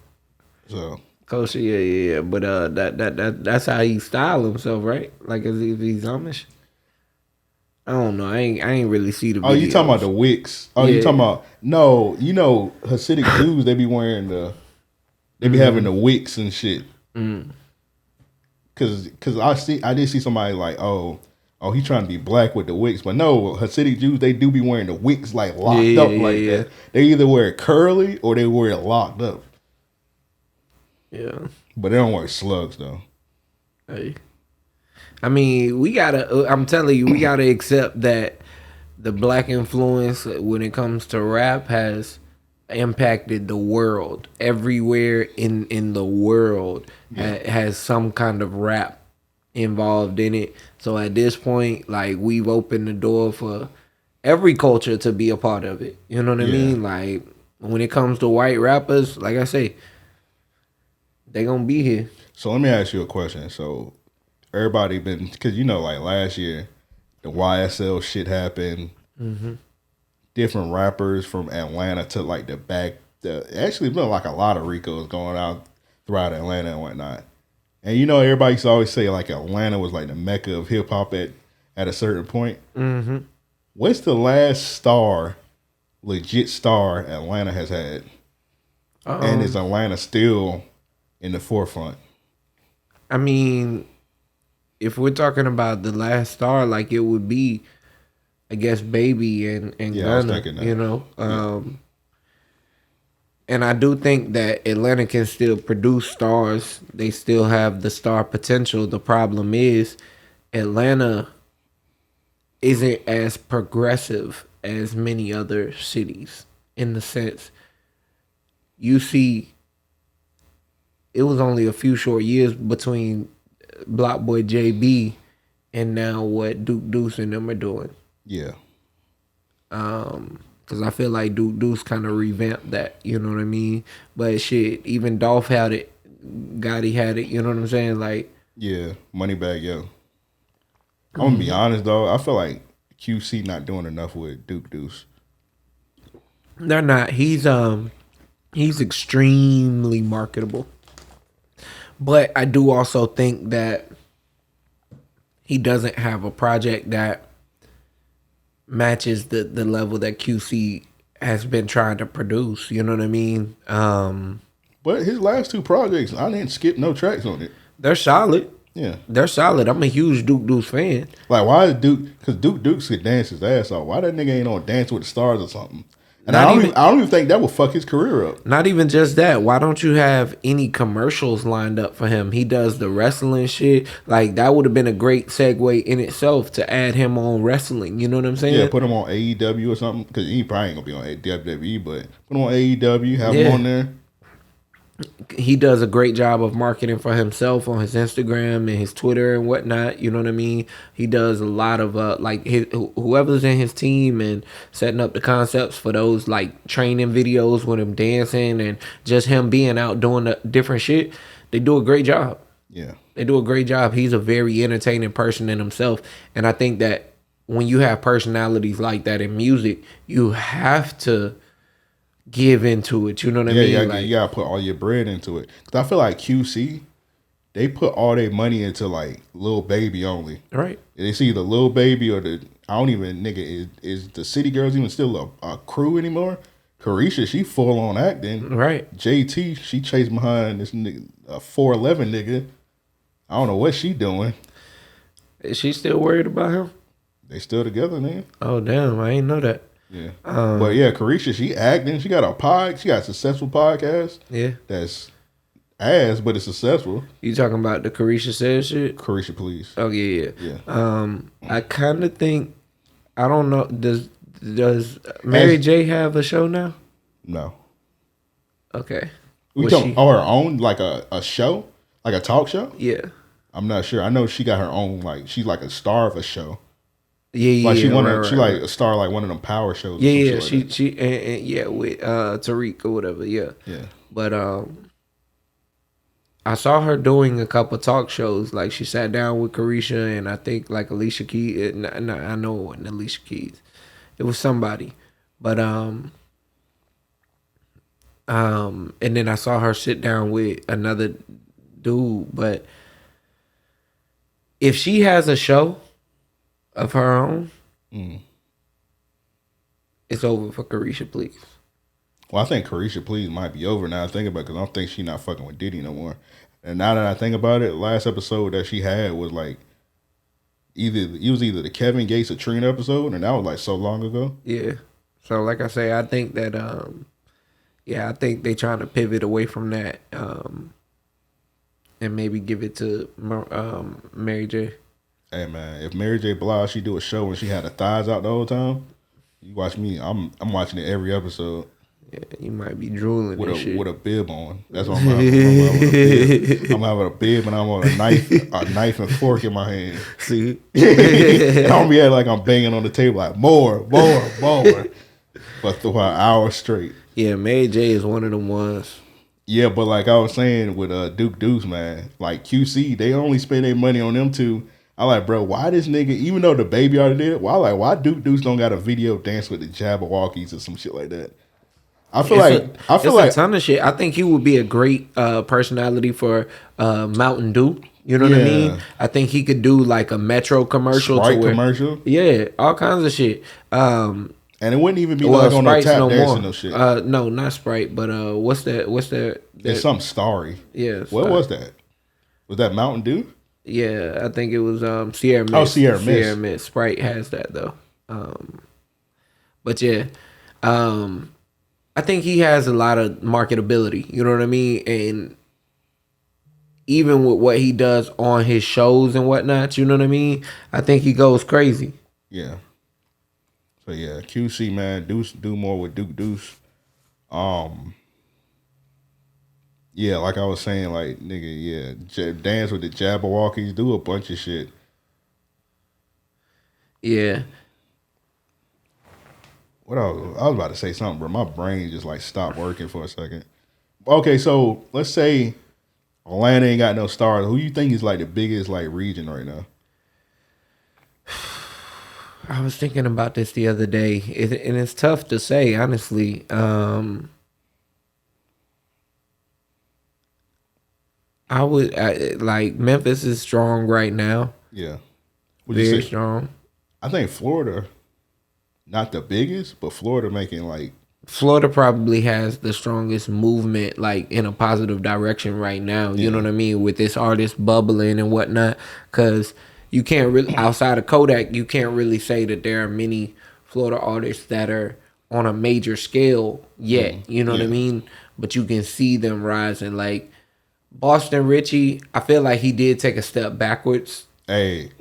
So Kosher, yeah. But that's how he style himself, right? Like if he's Amish. I don't know. I ain't really see the. Oh, you talking about the wicks? Oh, you talking about no? You know, Hasidic Jews they be wearing they be having the wicks and shit. Cause I did see somebody like oh he trying to be black with the wicks, but no, Hasidic Jews they do be wearing the wicks like locked up like that. They either wear it curly or they wear it locked up. Yeah, but they don't wear slugs though. Hey. I mean, I'm telling you, we gotta accept that the black influence when it comes to rap has impacted the world. Everywhere in the world has some kind of rap involved in it. So at this point, like we've opened the door for every culture to be a part of it. You know what I mean? Like when it comes to white rappers, like I say, they gonna be here. So let me ask you a question. So everybody been, because you know, like last year, the YSL shit happened. Different rappers from Atlanta took like actually been like a lot of Ricos going out throughout Atlanta and whatnot. And you know, everybody used to always say like Atlanta was like the mecca of hip hop at a certain point. What's the last legit star Atlanta has had? And is Atlanta still in the forefront? I mean, if we're talking about the last star, like it would be, I guess, Baby and Gunna, I was thinking that. you know. And I do think that Atlanta can still produce stars. They still have the star potential. The problem is Atlanta isn't as progressive as many other cities in the sense you see it was only a few short years between Block Boy JB and now what Duke Deuce and them are doing. Yeah. Because I feel like Duke Deuce kind of revamped that, you know what I mean? But shit, even Dolph had it, Gotti had it, you know what I'm saying? Like, yeah, Moneybag Yo. I'm gonna be honest though, I feel like QC not doing enough with Duke Deuce. They're not. He's extremely marketable. But I do also think that he doesn't have a project that matches the level that QC has been trying to produce. You know what I mean? But his last two projects, I didn't skip no tracks on it. They're solid. Yeah. They're solid. I'm a huge Duke Deuce fan. Like, why is Duke? Because Duke could dance his ass off. Why that nigga ain't on Dance with the Stars or something? And I don't even think that would fuck his career up. Not even just that. Why don't you have any commercials lined up for him? He does the wrestling shit. Like, that would have been a great segue in itself to add him on wrestling. You know what I'm saying? Yeah, put him on AEW or something. Because he probably ain't going to be on WWE, but put him on AEW, have him on there. He does a great job of marketing for himself on his Instagram and his Twitter and whatnot. You know what I mean? He does a lot of whoever's in his team and setting up the concepts for those like training videos with him dancing and just him being out doing the different shit. They do a great job. Yeah, they do a great job. He's a very entertaining person in himself, and I think that when you have personalities like that in music, you have to give into it, you know what I mean? Yeah, you gotta put all your bread into it. Cause I feel like QC, they put all their money into like Lil Baby only. Right. It's either Lil Baby or is the City Girls even still a crew anymore? Carisha, she full on acting. Right. JT, she chased behind this nigga, a 4'11" nigga. I don't know what she doing. Is she still worried about him? They still together, nigga. Oh damn, I ain't know that. Yeah, but yeah, Carisha, she acting. She got a successful podcast. Yeah, that's ass, but it's successful. You talking about the Carisha Says shit? Carisha, please. Oh yeah. I kind of think, I don't know. Does Mary J have a show now? No. Okay. We talking her own like a show, like a talk show? Yeah. I'm not sure. I know she got her own, like she's like a star of a show. Yeah, Like she right, she right, like a star like one of them power shows. Yeah, or yeah, some shit like that. she and yeah with Tariq or whatever. Yeah, Yeah. but I saw her doing a couple talk shows. Like she sat down with Carisha and I think like Alicia Keys. I know it wasn't Alicia Keys. It was somebody, but and then I saw her sit down with another dude. But if she has a show of her own, it's over for Carisha, please. Well, I think Carisha Please might be over now. I think about it because I don't think she's not fucking with Diddy no more. And now that I think about it, last episode that she had was like either the Kevin Gates or Trina episode, and that was like so long ago. Yeah. So like I say, I think that I think they trying to pivot away from that and maybe give it to Mary J. Hey man, if Mary J. Blige she do a show when she had her thighs out the whole time, you watch me. I'm watching it every episode. Yeah, you might be drooling with a bib on. That's what I'm having. I'm having a bib and I'm on a knife and fork in my hand. See, and I'm be like I'm banging on the table like more, but through an hour straight. Yeah, Mary J is one of them ones. Yeah, but like I was saying with Duke Deuce, man, like QC, they only spend their money on them two. I like, bro, why this nigga? Even though the baby already did it, why Duke Deuce don't got a video dance with the Jabberwockies or some shit like that? I feel like a ton of shit. I think he would be a great personality for Mountain Dew. You know what I mean? I think he could do like a Metro commercial, Sprite commercial. Yeah, all kinds of shit. And it wouldn't even be like on a tap dancing no shit. No, not Sprite, but what's that? It's something starry. Yeah. What was that? Was that Mountain Dew? Yeah, I think it was Sierra Mist. Oh, Sierra Mist. Sierra Mist. Sprite has that though. But yeah. I think he has a lot of marketability, you know what I mean? And even with what he does on his shows and whatnot, you know what I mean? I think he goes crazy. Yeah. So yeah, QC man, Deuce do more with Duke Deuce. Yeah, like I was saying, like nigga, yeah, dance with the Jabberwockies, do a bunch of shit. Yeah. What I was about to say something, bro. My brain just like stopped working for a second. Okay, so let's say Atlanta ain't got no stars. Who you think is like the biggest like region right now? I was thinking about this the other day, and it's tough to say, honestly. I would like Memphis is strong right now. Yeah, very strong. I think Florida, not the biggest, but Florida making like. Florida probably has the strongest movement, like in a positive direction right now. You know what I mean, with this artist bubbling and whatnot. Because you can't really, outside of Kodak, you can't really say that there are many Florida artists that are on a major scale yet. You know what I mean? But you can see them rising. Like Boston Richie, I feel like he did take a step backwards. Hey,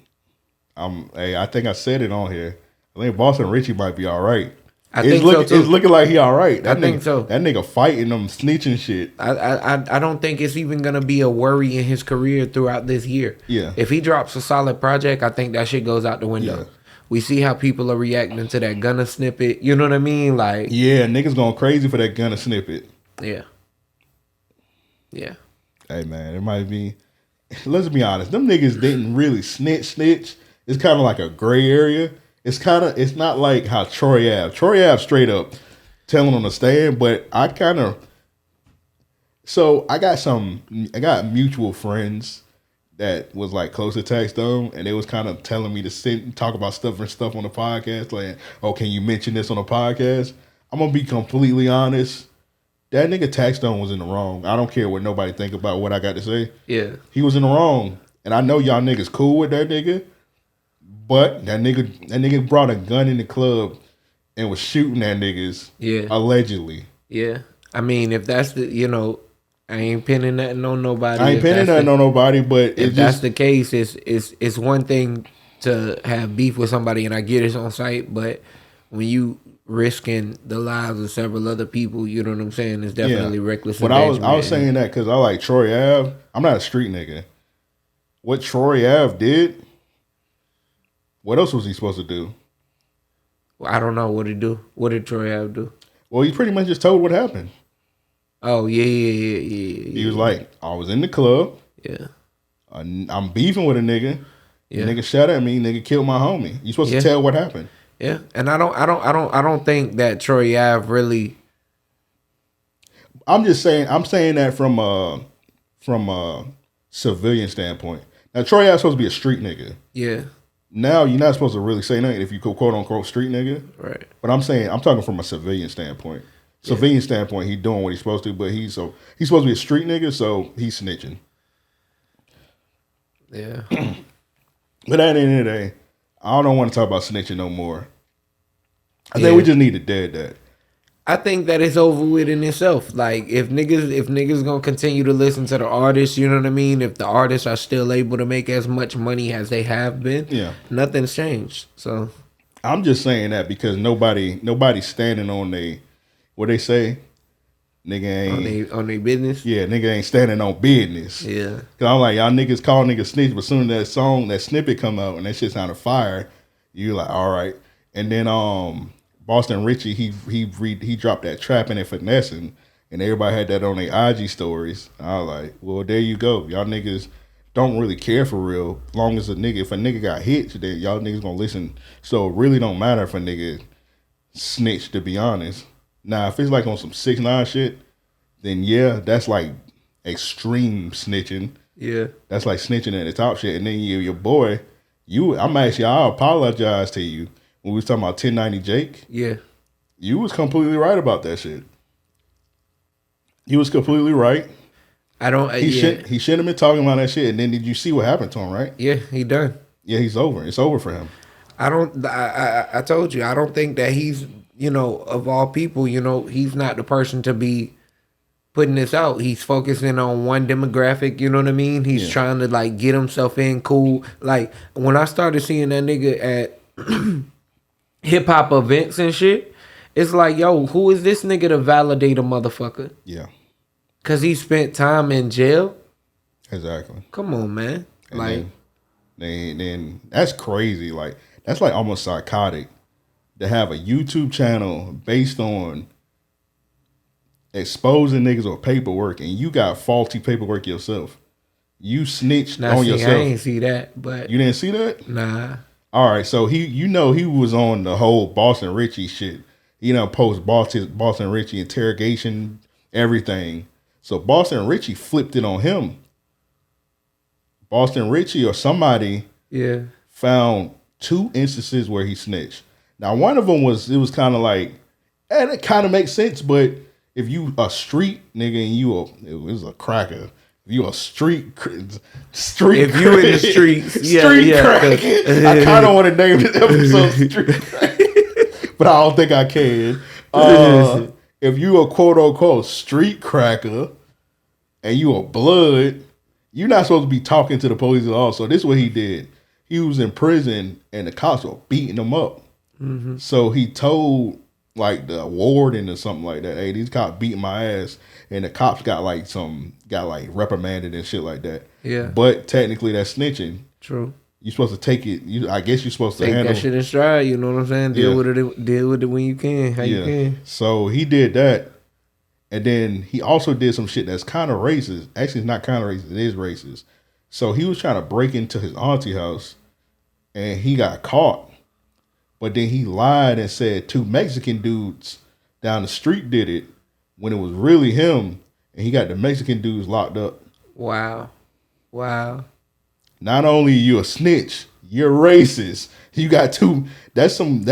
I think I said it on here. I think Boston Richie might be all right. It's looking like he all right. I think so. That nigga fighting them snitching shit. I don't think it's even gonna be a worry in his career throughout this year. Yeah. If he drops a solid project, I think that shit goes out the window. Yeah. We see how people are reacting to that Gunna snippet. You know what I mean? Like, yeah, niggas going crazy for that Gunna snippet. Yeah. Yeah. Hey man, it might be. Let's be honest. Them niggas didn't really snitch. It's kind of like a gray area. It's not like how Troy Ave straight up telling on the stand, but I got mutual friends that was like close to Taxstone, and they was kind of telling me to sit and talk about stuff on the podcast, like, oh, can you mention this on the podcast? I'm gonna be completely honest. That nigga Taxstone was in the wrong. I don't care what nobody think about what I got to say. Yeah. He was in the wrong. And I know y'all niggas cool with that nigga. But that nigga brought a gun in the club and was shooting at niggas. Yeah. Allegedly. Yeah. I mean, if that's the, I ain't pinning nothing on nobody. I ain't pinning nothing on nobody, but if that's the case, it's one thing to have beef with somebody, and I get it's on site, but when you risking the lives of several other people, you know what I'm saying? It's definitely reckless. But I was saying that because I like Troy Ave. I'm not a street nigga. What Troy Ave did What else was he supposed to do? Well, I don't know what he do. What did Troy Ave do? Well, he pretty much just told what happened. Oh yeah. He was like, I was in the club. Yeah. I'm beefing with a nigga. Yeah. Nigga shot at me. Nigga killed my homie. You supposed to tell what happened. Yeah, and I don't think that Troy Ave really. I'm just saying. I'm saying that from a civilian standpoint. Now Troy Ave's supposed to be a street nigga. Yeah. Now you're not supposed to really say nothing if you quote unquote street nigga. Right. But I'm talking from a civilian standpoint. Civilian standpoint, he doing what he's supposed to, but he's supposed to be a street nigga, so he's snitching. Yeah. But at the end of the day, I don't want to talk about snitching no more. I think we just need to dead that. I think that it's over with in itself. Like if niggas gonna continue to listen to the artists, you know what I mean? If the artists are still able to make as much money as they have been, nothing's changed. So I'm just saying that because nobody's standing on what they say, nigga ain't on their business. Yeah, nigga ain't standing on business. Yeah. Cause I'm like, y'all niggas call niggas snitch, but soon as that snippet come out and that shit sounded fire, you like, all right. And then Boston Richie, he dropped that trapping and finessing, and everybody had that on their IG stories. I was like, well, there you go. Y'all niggas don't really care for real. As long as if a nigga got hit, then y'all niggas gonna listen. So it really don't matter if a nigga snitch, to be honest. Now, if it's like on some 6ix9ine shit, then yeah, that's like extreme snitching. Yeah. That's like snitching at the top shit. And then your boy, I'll apologize to you. When we was talking about 1090 Jake, you was completely right about that shit. You was completely right. He shouldn't have been talking about that shit. And then did you see what happened to him, right? Yeah, he done. Yeah, he's over. It's over for him. I told you, I don't think that he's, of all people, he's not the person to be putting this out. He's focusing on one demographic, you know what I mean? He's trying to like get himself in cool. Like when I started seeing that nigga at hip hop events and shit, it's like, yo, who is this nigga to validate a motherfucker? Yeah. Cause he spent time in jail? Exactly. Come on, man. And like then that's crazy. Like that's like almost psychotic to have a YouTube channel based on exposing niggas or paperwork, and you got faulty paperwork yourself. You snitched on yourself. I ain't see that, but you didn't see that? Nah. All right, so he was on the whole Boston Richie shit. Post Boston Richie interrogation, everything. So Boston Richie flipped it on him. Boston Richie or somebody found 2 instances where he snitched. Now one of them was kind of like, and it kind of makes sense, but if you a street nigga and it was a cracker. If you a street if you in the streets, street cracker. I kind of want to name this episode Street Cracker, but I don't think I can. If you a quote unquote street cracker and you a blood, you're not supposed to be talking to the police at all. So this is what he did. He was in prison and the cops were beating him up. Mm-hmm. So he told like the warden or something like that, hey, these cops beating my ass, and the cops got reprimanded and shit like that. Yeah. But technically that's snitching. True. You're supposed to take it. I guess you're supposed to take handle that shit in stride. You know what I'm saying? Deal with it when you can. How you can. So he did that, and then he also did some shit that's kind of racist. Actually, it's not kind of racist. It is racist. So he was trying to break into his auntie house, and he got caught. But then he lied and said 2 Mexican dudes down the street did it when it was really him, and he got the Mexican dudes locked up. Wow. Not only you a snitch, you're racist. You got 2. That's some.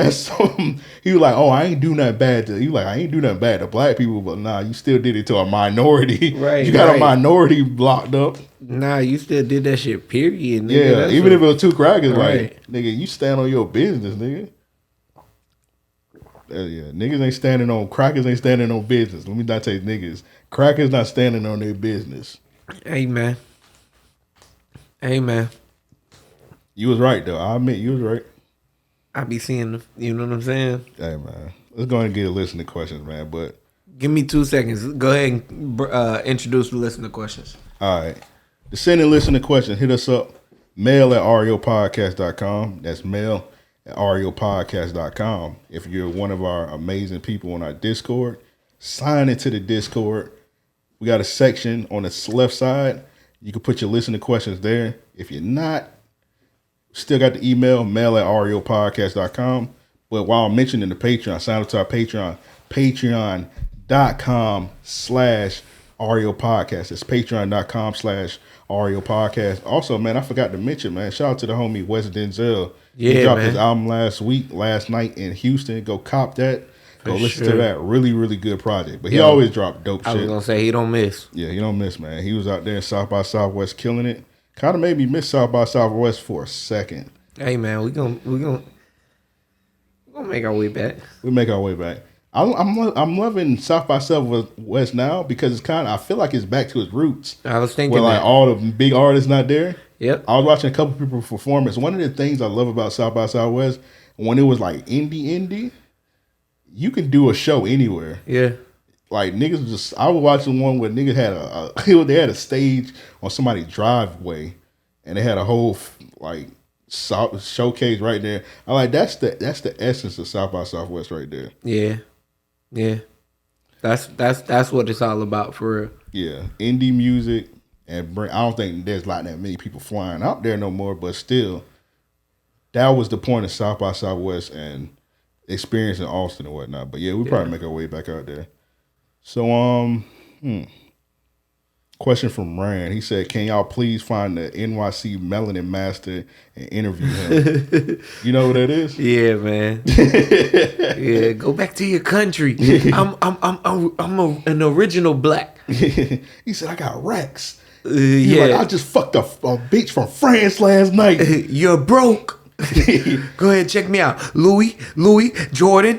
He was like, oh, I ain't do nothing bad to you. Like I ain't do nothing bad to black people, but nah, you still did it to a minority. Right. You got a minority locked up. Nah, you still did that shit. Period. Nigga. Yeah, even if it was 2 crackers, like nigga, you stand on your business, nigga. Yeah, niggas ain't standing on crackers. Ain't standing on business. Let me not say niggas. Crackers not standing on their business. Hey man. You was right though. I admit you was right. I be seeing, you know what I'm saying? Hey man, let's go ahead and get a list of questions, man. But give me 2 seconds. Go ahead and introduce the listener questions. All right, to send and listen to questions, hit us up mail@ariopodcast.com. That's mail@ariopodcast.com. If you're one of our amazing people on our Discord, sign into the Discord. We got a section on the left side. You can put your listener questions there. If you're not, still got the email, mail@ariopodcast.com. But while I'm mentioning the Patreon, sign up to our Patreon, patreon.com/ariopodcast. It's patreon.com/ariopodcast. Also, man, I forgot to mention, man, shout out to the homie Wes Denzel. He dropped his album last night in Houston. Go cop that. Go listen to that. Really, really good project. But he always dropped dope shit. I was going to say, he don't miss. Yeah, he don't miss, man. He was out there in South by Southwest killing it. Kind of made me miss South by Southwest for a second. Hey, man, we gonna make our way back. We make our way back. I'm loving South by Southwest now because it's kind of, I feel like it's back to its roots. I was thinking where like all the big artists not there. Yep. I was watching a couple people perform. It's one of the things I love about South by Southwest, when it was like indie, you can do a show anywhere. Yeah. Like niggas just, I was watching one where niggas had they had a stage on somebody's driveway, and they had a whole like showcase right there. I like that's the essence of South by Southwest right there. Yeah. That's what it's all about for real. Yeah, indie music, and I don't think there's like that many people flying out there no more, but still, that was the point of South by Southwest and experience in Austin and whatnot. But yeah, we probably make our way back out there. So question from Rand. He said, "Can y'all please find the NYC Melanin Master and interview him?" You know what that is? Yeah, man. Yeah, go back to your country. I'm an original black. He said, "I got racks." Yeah, like, I just fucked a bitch from France last night. You're broke. Go ahead, check me out. Louis, Jordan.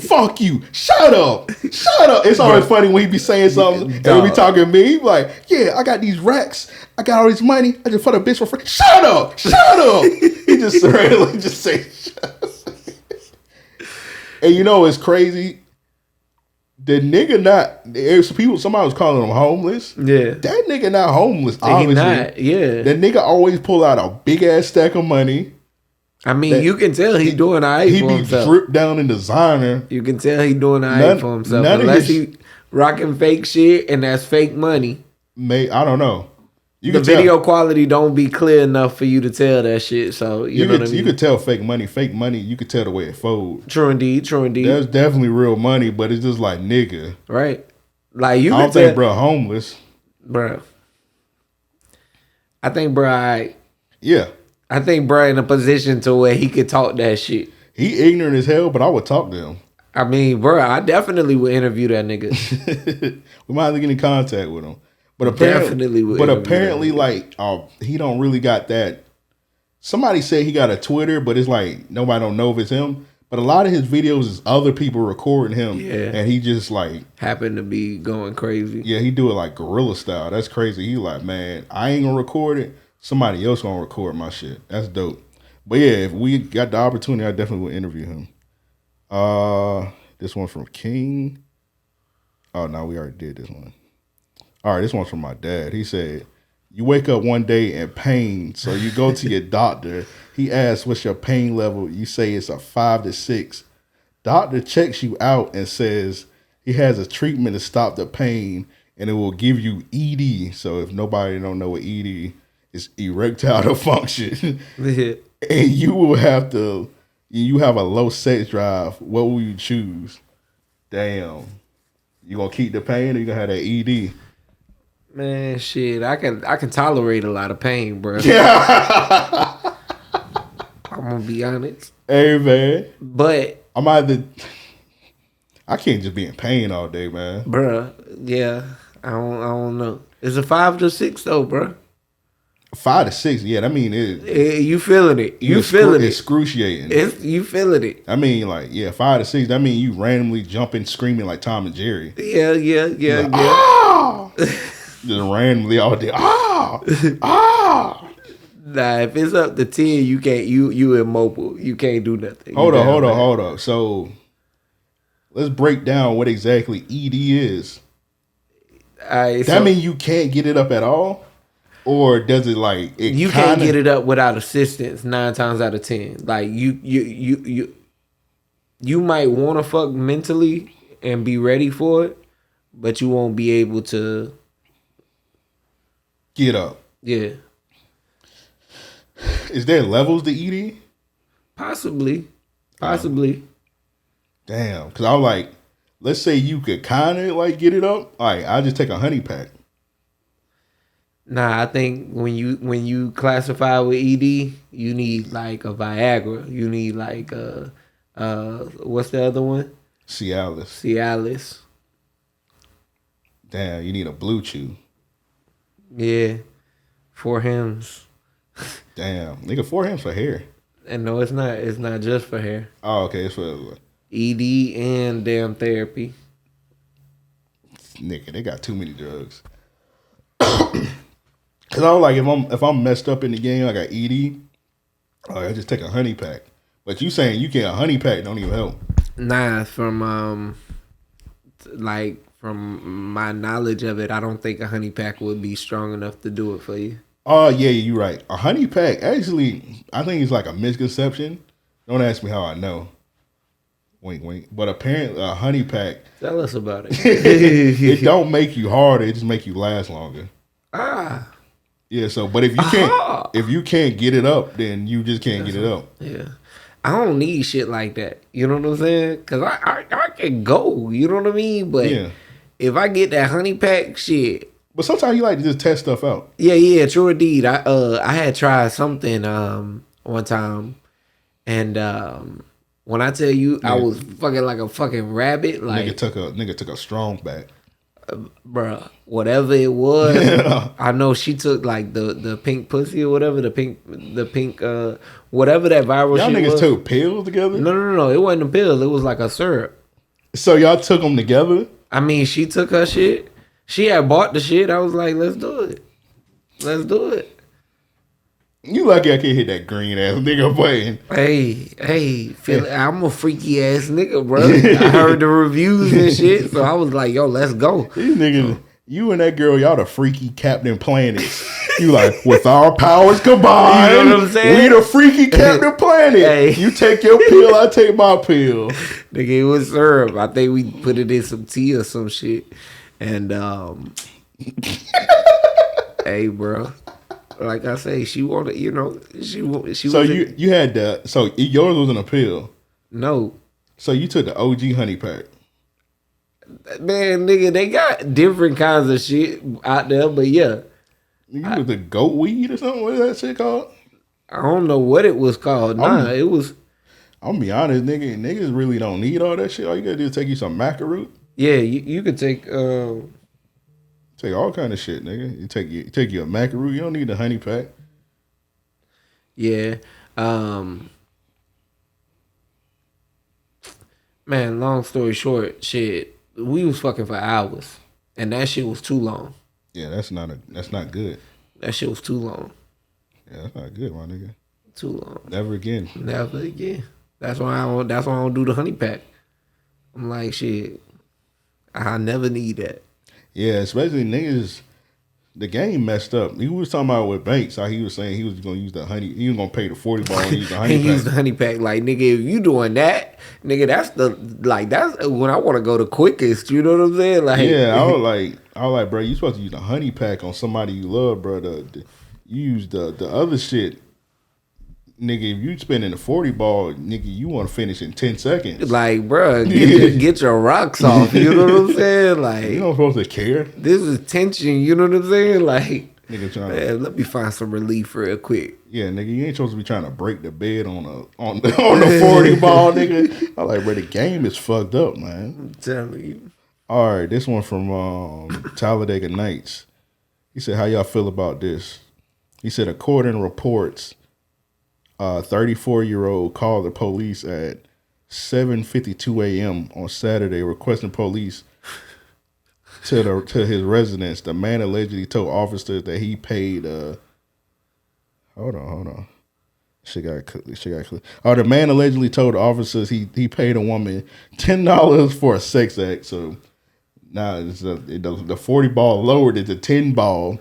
Fuck you. Shut up. It's always funny when he be saying something and we be talking to me. He be like, yeah, I got these racks. I got all this money. I just fucked a bitch for free. Shut up. He just randomly just say shut up. And you know it's crazy? The nigga somebody was calling him homeless. Yeah. That nigga not homeless, obviously. Not, yeah. That nigga always pull out a big ass stack of money. I mean, you can tell he doing all right for himself. He be dripped down in designer. You can tell he doing all right for himself. Unless he rocking fake shit and that's fake money. I don't know. The video quality don't be clear enough for you to tell that shit. So you know what I mean? You could tell fake money. Fake money, you could tell the way it folds. True indeed. That's definitely real money, but it's just like nigga. Right. Like you I don't think bro homeless. Bro. I think bro yeah. I think bro in a position to where he could talk that shit. He ignorant as hell, but I would talk to him. I mean, bro, I definitely would interview that nigga. We might have to get in contact with him. But apparently, like, he don't really got that. Somebody said he got a Twitter, but it's like nobody don't know if it's him. But a lot of his videos is other people recording him, and he just like happened to be going crazy. Yeah, he do it like guerrilla style. That's crazy. He like, man, I ain't gonna record it. Somebody else gonna record my shit. That's dope. But yeah, if we got the opportunity, I definitely would interview him. This one from King. Oh no, we already did this one. All right, this one's from my dad. He said, you wake up one day in pain, so you go to your doctor. He asks, what's your pain level? You say it's a 5 to 6. Doctor checks you out and says he has a treatment to stop the pain, and it will give you ED. So if nobody don't know what ED is, erectile dysfunction. And you have a low sex drive. What will you choose? Damn. You gonna keep the pain or you gonna have that ED? Man, shit, I can tolerate a lot of pain, bro. Yeah. I'm gonna be honest. Hey, man. But I can't just be in pain all day, man. Bruh, yeah. I don't know. It's a 5 to 6 though, bruh. 5 to 6, yeah. I mean, you feeling it. You feeling it. Excruciating. You feeling it. I mean, like, yeah, 5 to 6. I mean, you randomly jumping, screaming like Tom and Jerry. Yeah. Like, ah! Just randomly all day. Ah! Nah, if it's up to 10, you can't. You immobile. You can't do nothing. Hold on. So let's break down what exactly ED is. That mean you can't get it up at all? Or does it like it? You can't get it up without assistance 9 times out of 10. Like you might want to fuck mentally and be ready for it, but you won't be able to get up. Yeah. Is there levels to ED? Possibly. Damn, because I was like, let's say you could kind of like get it up. All right, I'll just take a honey pack. Nah, I think when you classify with ED, you need like a Viagra. You need like what's the other one? Cialis. Damn, you need a Blue Chew. Yeah, 4 Hims. Damn, nigga, 4 Hims for hair. And no, it's not. It's not just for hair. Oh, okay, it's for ED and damn therapy. Nigga, they got too many drugs. Cause I was like, if I'm messed up in the game, I got ED. I just take a honey pack. But you saying you can't a honey pack don't even help? Nah, from my knowledge of it, I don't think a honey pack would be strong enough to do it for you. Oh yeah, you're right. A honey pack, actually, I think it's like a misconception. Don't ask me how I know. Wink, wink. But apparently, a honey pack. Tell us about it. It don't make you harder. It just make you last longer. Ah. Yeah. So, but if you can't get it up, then you just can't get it up. Yeah. I don't need shit like that. You know what I'm saying? Because I can go. You know what I mean? But if I get that honey pack, shit. But sometimes you like to just test stuff out. Yeah, true indeed. I had tried something one time, and when I tell you I was fucking like a fucking rabbit, like nigga took a strong back. Bruh, whatever it was, I know she took like the pink pussy or whatever, the pink whatever that viral y'all shit niggas was. took pills together? No, it wasn't a pill. It was like a syrup. So y'all took them together? I mean, she took her shit. She had bought the shit. I was like, let's do it. You lucky I can't hit that green ass nigga playing. Hey, I'm a freaky ass nigga, bro. I heard the reviews and shit, so I was like, yo, let's go. These niggas, you and that girl, y'all the freaky Captain Planets. You like, with our powers combined, you know what I'm saying? We the freaky Captain Planet. Hey. You take your pill, I take my pill. Nigga, it was syrup. I think we put it in some tea or some shit. And hey, bro. Like I say, she wanted, she. So you had so yours wasn't a pill. No. So you took the OG honey pack. Man, nigga, they got different kinds of shit out there, but yeah. You was the goat weed or something? What is that shit called? I don't know what it was called. It was. I'm gonna be honest, niggas really don't need all that shit. All you gotta do is take you some maca root. Yeah, you could take. Take all kind of shit, nigga. You take you a maca root. You don't need the honey pack. Yeah. Man, long story short, shit, we was fucking for hours, and that shit was too long. Yeah, that's not good. That shit was too long. Yeah, that's not good, my nigga. Too long. Never again. Never again. That's why I don't do the honey pack. I'm like, shit, I never need that. Yeah, especially niggas. The game messed up. He was talking about with Banks how he was saying he was gonna use the honey. He was gonna pay the 40 ball and use the honey pack. Use the honey pack, like nigga. If you doing that, nigga, that's when I want to go the quickest. You know what I'm saying? Like, yeah, I was like, bro, you supposed to use the honey pack on somebody you love, bro. You use the other shit. Nigga, if you spending the 40 ball, nigga, you want to finish in 10 seconds. Like, bro, get your rocks off. You know what I'm saying? Like, you don't supposed to care. This is tension. You know what I'm saying? Like, nigga, man, let me find some relief real quick. Yeah, nigga, you ain't supposed to be trying to break the bed on the 40 ball, nigga. I like, bro, the game is fucked up, man. I'm telling you. All right, this one from Talladega Nights. He said, "How y'all feel about this?" He said, according to reports, 34-year-old called the police at 7:52 a.m. on Saturday requesting police to his residence. The man allegedly told officers that he paid. Hold on. Shit got clear. Oh, the man allegedly told officers he paid a woman $10 for a sex act. So now the 40 ball lowered it to 10 ball.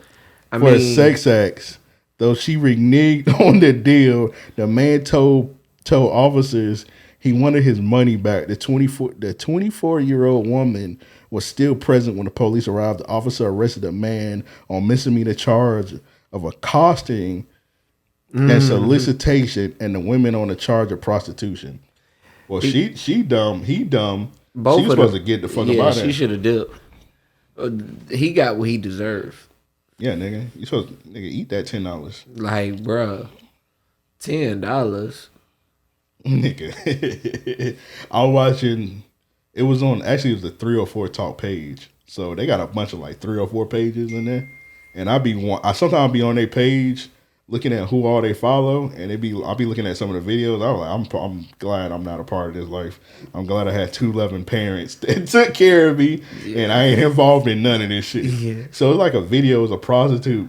for a sex act. Though she reneged on the deal, the man told officers he wanted his money back. The 24-year-old woman was still present when the police arrived. The officer arrested the man on misdemeanor charge of accosting and solicitation, and the women on the charge of prostitution. Well, she dumb, he dumb. Both she was supposed to get the fuck about it. She should have dipped. He got what he deserved. Yeah, nigga. You supposed to eat that $10. Like, bruh, $10. Nigga. I was watching, it was the 304 Talk page. So they got a bunch of like 3 or 4 pages in there. And I sometimes be on their page looking at who all they follow, and I'll be looking at some of the videos. I'm glad I'm not a part of this life. I'm glad I had 2 loving parents that took care of me, and I ain't involved in none of this shit. Yeah. So it was like a video, it was a prostitute,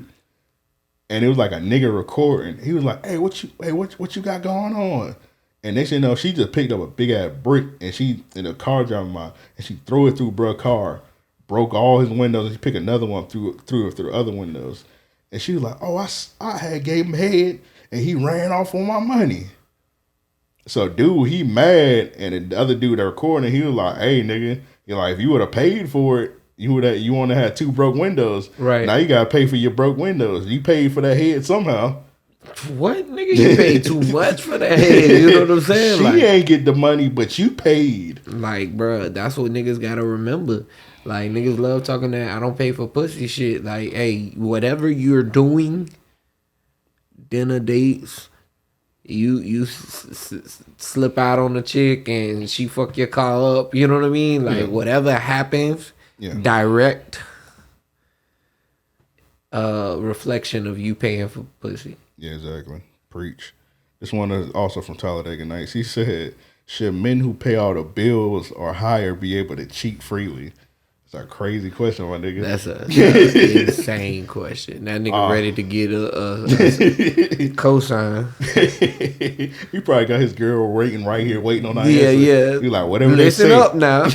and it was like a nigga recording. He was like, "Hey, what you got going on?" And next thing you know, she just picked up a big ass brick, and she in a car driving by, and she threw it through bruh's car, broke all his windows, and she picked another one through other windows. And she was like, "Oh, I had gave him head, and he ran off on my money." So dude, he mad, and the other dude that recording, he was like, "Hey, nigga, you're like, if you would have paid for it, you would have had 2 broke windows. Right now, you gotta pay for your broke windows. You paid for that head somehow." What, nigga? You paid too much for that head. You know what I'm saying? She ain't get the money, but you paid. Like, bruh, that's what niggas gotta remember. Like, niggas love talking that I don't pay for pussy shit. Like, hey, whatever you're doing, dinner dates, you slip out on a chick and she fuck your car up. You know what I mean? Like, whatever happens, direct reflection of you paying for pussy. Yeah, exactly. Preach. This one is also from Talladega Nights. He said, "Should men who pay all the bills or higher be able to cheat freely?" It's a crazy question, my nigga. That's an insane question. That nigga ready to get a cosign. He probably got his girl waiting right here, waiting on our answer. Yeah. He like, whatever Listen they say. up now.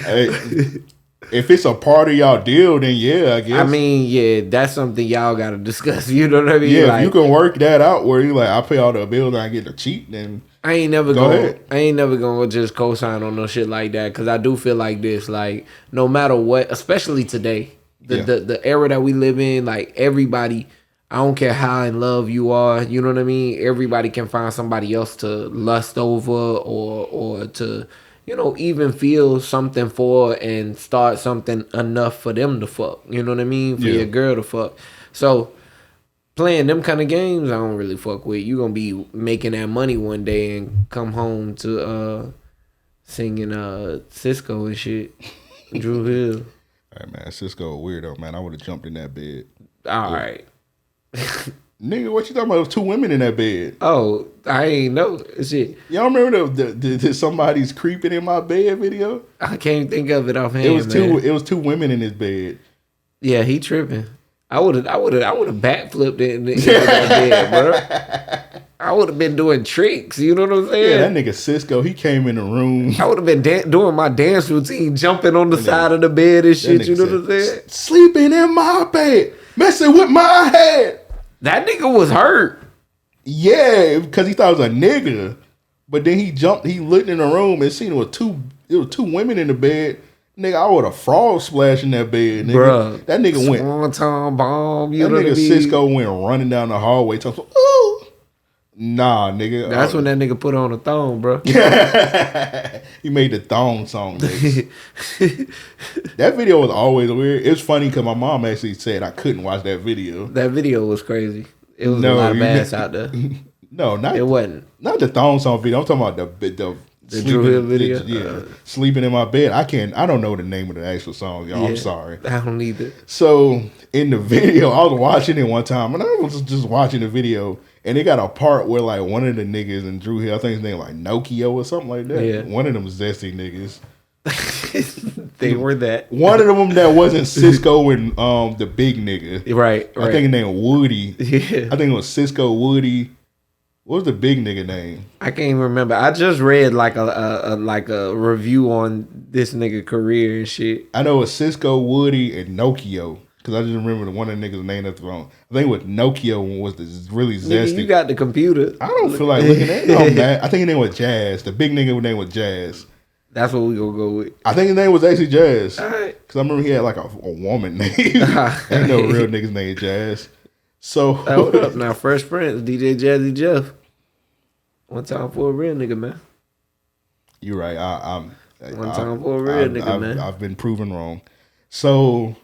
Hey, if it's a part of y'all deal, then yeah, I guess. I mean, yeah, that's something y'all got to discuss. You know what I mean? Yeah, like, if you can work that out where you like, I pay all the bills and I get to cheat, then I ain't never gonna just co-sign on no shit like that, because I do feel like this, like, no matter what, especially today, the era that we live in, like, everybody, I don't care how in love you are, you know what I mean? Everybody can find somebody else to lust over or to, you know, even feel something for and start something enough for them to fuck. You know what I mean? For your girl to fuck. So playing them kind of games, I don't really fuck with. You gonna be making that money one day and come home to singing Cisco and shit. Drew Hill. Hey man, Cisco a weirdo, man. I would have jumped in that bed. All right. Nigga, what you talking about? There was 2 women in that bed. Oh, I ain't know. Shit. Y'all remember the somebody's creeping in my bed video? I can't think of it offhand. It was 2 women in his bed. Yeah, he tripping. I would have backflipped in that bed, bro. I would have been doing tricks. You know what I'm saying? Yeah, that nigga Cisco, he came in the room. I would have been doing my dance routine, jumping on the side of the bed and shit. You know what I'm saying? Sleeping in my bed, messing with my head. That nigga was hurt. Yeah, because he thought it was a nigga. But then he jumped, he looked in the room and seen it was 2 women in the bed. Nigga, I would have frog splashed in that bed, nigga. Bruh, that nigga went Swanton bomb. You know that nigga Cisco went running down the hallway talking, "Ooh." Nah, nigga. That's when that nigga put on a thong, bro. He made the thong song, nigga. That video was always weird. It's funny because my mom actually said I couldn't watch that video. That video was crazy. It was a lot of ass out there. No, not it wasn't. Not the thong song video. I'm talking about the Drew Hill video. Sleeping in my bed. I don't know the name of the actual song, y'all. Yeah, I'm sorry. I don't either. So in the video, I was watching it one time, and I was just watching the video, and it got a part where like one of the niggas in Drew Hill, I think his name like Nokia or something like that. Yeah. One of them zesty niggas. They were that. One of them that wasn't Cisco and the big nigga. Right. I think his name Woody. Yeah. I think it was Cisco, Woody. What was the big nigga name? I can't even remember. I just read like a review on this nigga career and shit. I know it's Cisco, Woody, and Nokia. because I just remember one of the niggas' name at the phone. I think what Nokia one was the really Nigga, zesty. you got the computer. I don't feel like looking at it. No, I think his name was Jazz. The big nigga name was Jazz. That's what we gonna go with. I think his name was actually Jazz. All right. Because I remember he had like a woman name. Ain't no real nigga's name Jazz. So Hold up now, Fresh Prince, DJ Jazzy Jeff. One time for a real nigga, man. You're right. One time for a real nigga, man. I've been proven wrong. So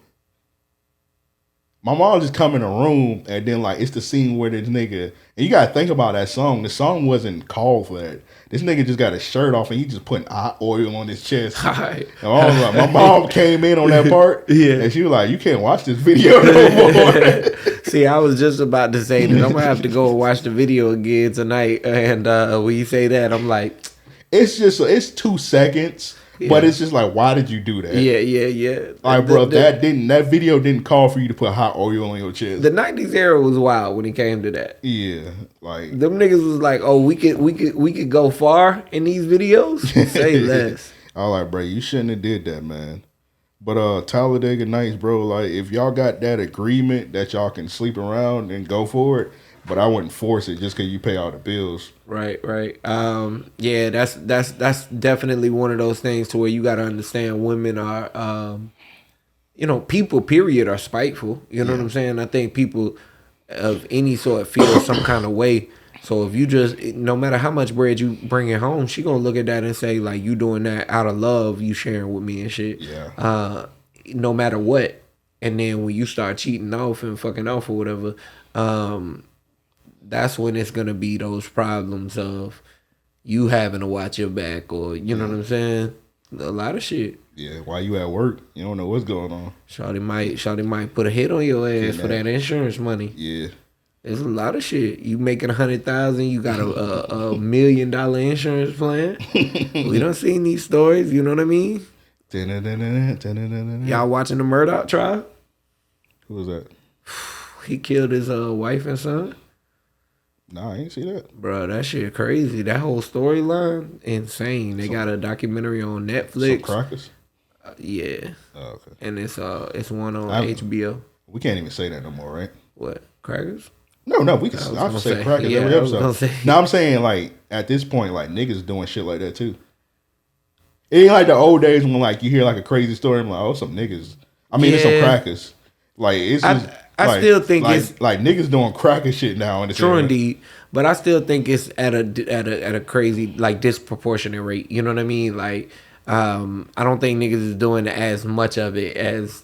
my mom just come in the room and then like it's the scene where this nigga, and you gotta think about that song. The song wasn't called for that. This nigga just got his shirt off and he just putting hot oil on his chest. Right. And I was like, my mom came in on that part, Yeah. and she was like, "You can't watch this video no more." See, I was just about to say that I'm gonna have to go and watch the video again tonight. And when you say that, I'm like, it's 2 seconds, but it's just like, why did you do that? yeah. Like, bro, that video didn't call for you to put hot oil on your chest. The '90s era was wild when it came to that. Yeah, like Them niggas was like, oh, we could go far in these videos. Say less. I was like, bro, you shouldn't have did that, man. But Talladega Nights, bro, like if y'all got that agreement that y'all can sleep around and go for it, but I wouldn't force it just because you pay all the bills. Right. Yeah, that's definitely one of those things to where you got to understand women are, people, period, are spiteful. You know what I'm saying? I think people of any sort feel some kind of way. So if you just, no matter how much bread you bring it home, she gonna look at that and say like, you doing that out of love, you sharing with me and shit. Yeah. No matter what. And then when you start cheating off and fucking off or whatever, that's when it's gonna be those problems of you having to watch your back, or you know what I'm saying? A lot of shit. Yeah, while you at work, you don't know what's going on. Shawty might put a hit on your ass for that insurance money. Yeah. There's a lot of shit. You making 100,000, you got a $1 million insurance plan. We done seen these stories, you know what I mean? Y'all watching the Murdoch trial? Who was that? He killed his wife and son. Nah, I ain't see that. Bro, that shit crazy. That whole storyline, insane. They got a documentary on Netflix. Some crackers? Yeah. Oh, okay. And it's one on HBO. We can't even say that no more, right? What? Crackers? No, we can. I'll say crackers every episode. No, I'm saying like at this point, like niggas doing shit like that too. It ain't like the old days when like you hear like a crazy story. I'm like, oh, some niggas. I mean, it's some crackers. Like it's just. I still think it's like niggas doing cracker shit now. In true indeed, but I still think it's at a crazy like disproportionate rate. You know what I mean? Like, I don't think niggas is doing as much of it as.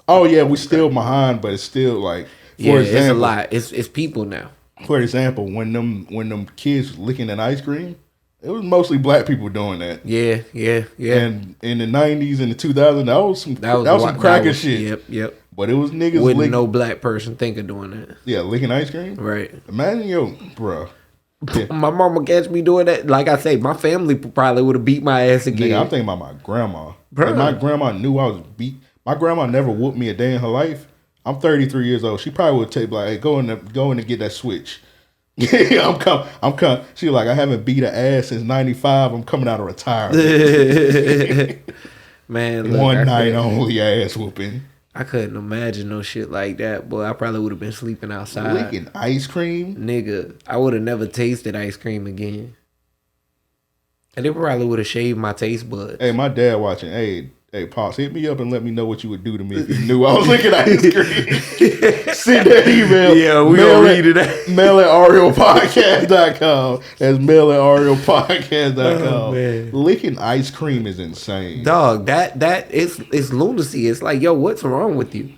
Oh yeah, we still behind, but it's still like. For example, it's a lot. It's people now. For example, when them kids licking that ice cream, it was mostly black people doing that. Yeah. And in the 90s and the 2000s, that was some cracker shit. Yep. But it was niggas wouldn't no black person think of doing that. Yeah, licking ice cream. Right. Imagine bro. Yeah. My mama catch me doing that. Like I say, my family probably would have beat my ass again. Nigga, I'm thinking about my grandma. Like my grandma knew I was beat. My grandma never whooped me a day in her life. I'm 33 years old. She probably would take like, hey, go in and get that switch. Yeah, I'm coming. She like, I haven't beat an ass since '95. I'm coming out of retirement. Man, look, one night only ass whooping. I couldn't imagine no shit like that, boy. I probably would have been sleeping outside. Licking ice cream? Nigga, I would have never tasted ice cream again. And they probably would have shaved my taste buds. Hey, my dad watching. Hey, Pops, hit me up and let me know what you would do to me if you knew I was licking ice cream. Send that email. Yeah, we gonna read it. Mail at ariopodcast.com. That's mail at ariopodcast.com. Oh, licking ice cream is insane. Dog, that it's lunacy. It's like, yo, what's wrong with you?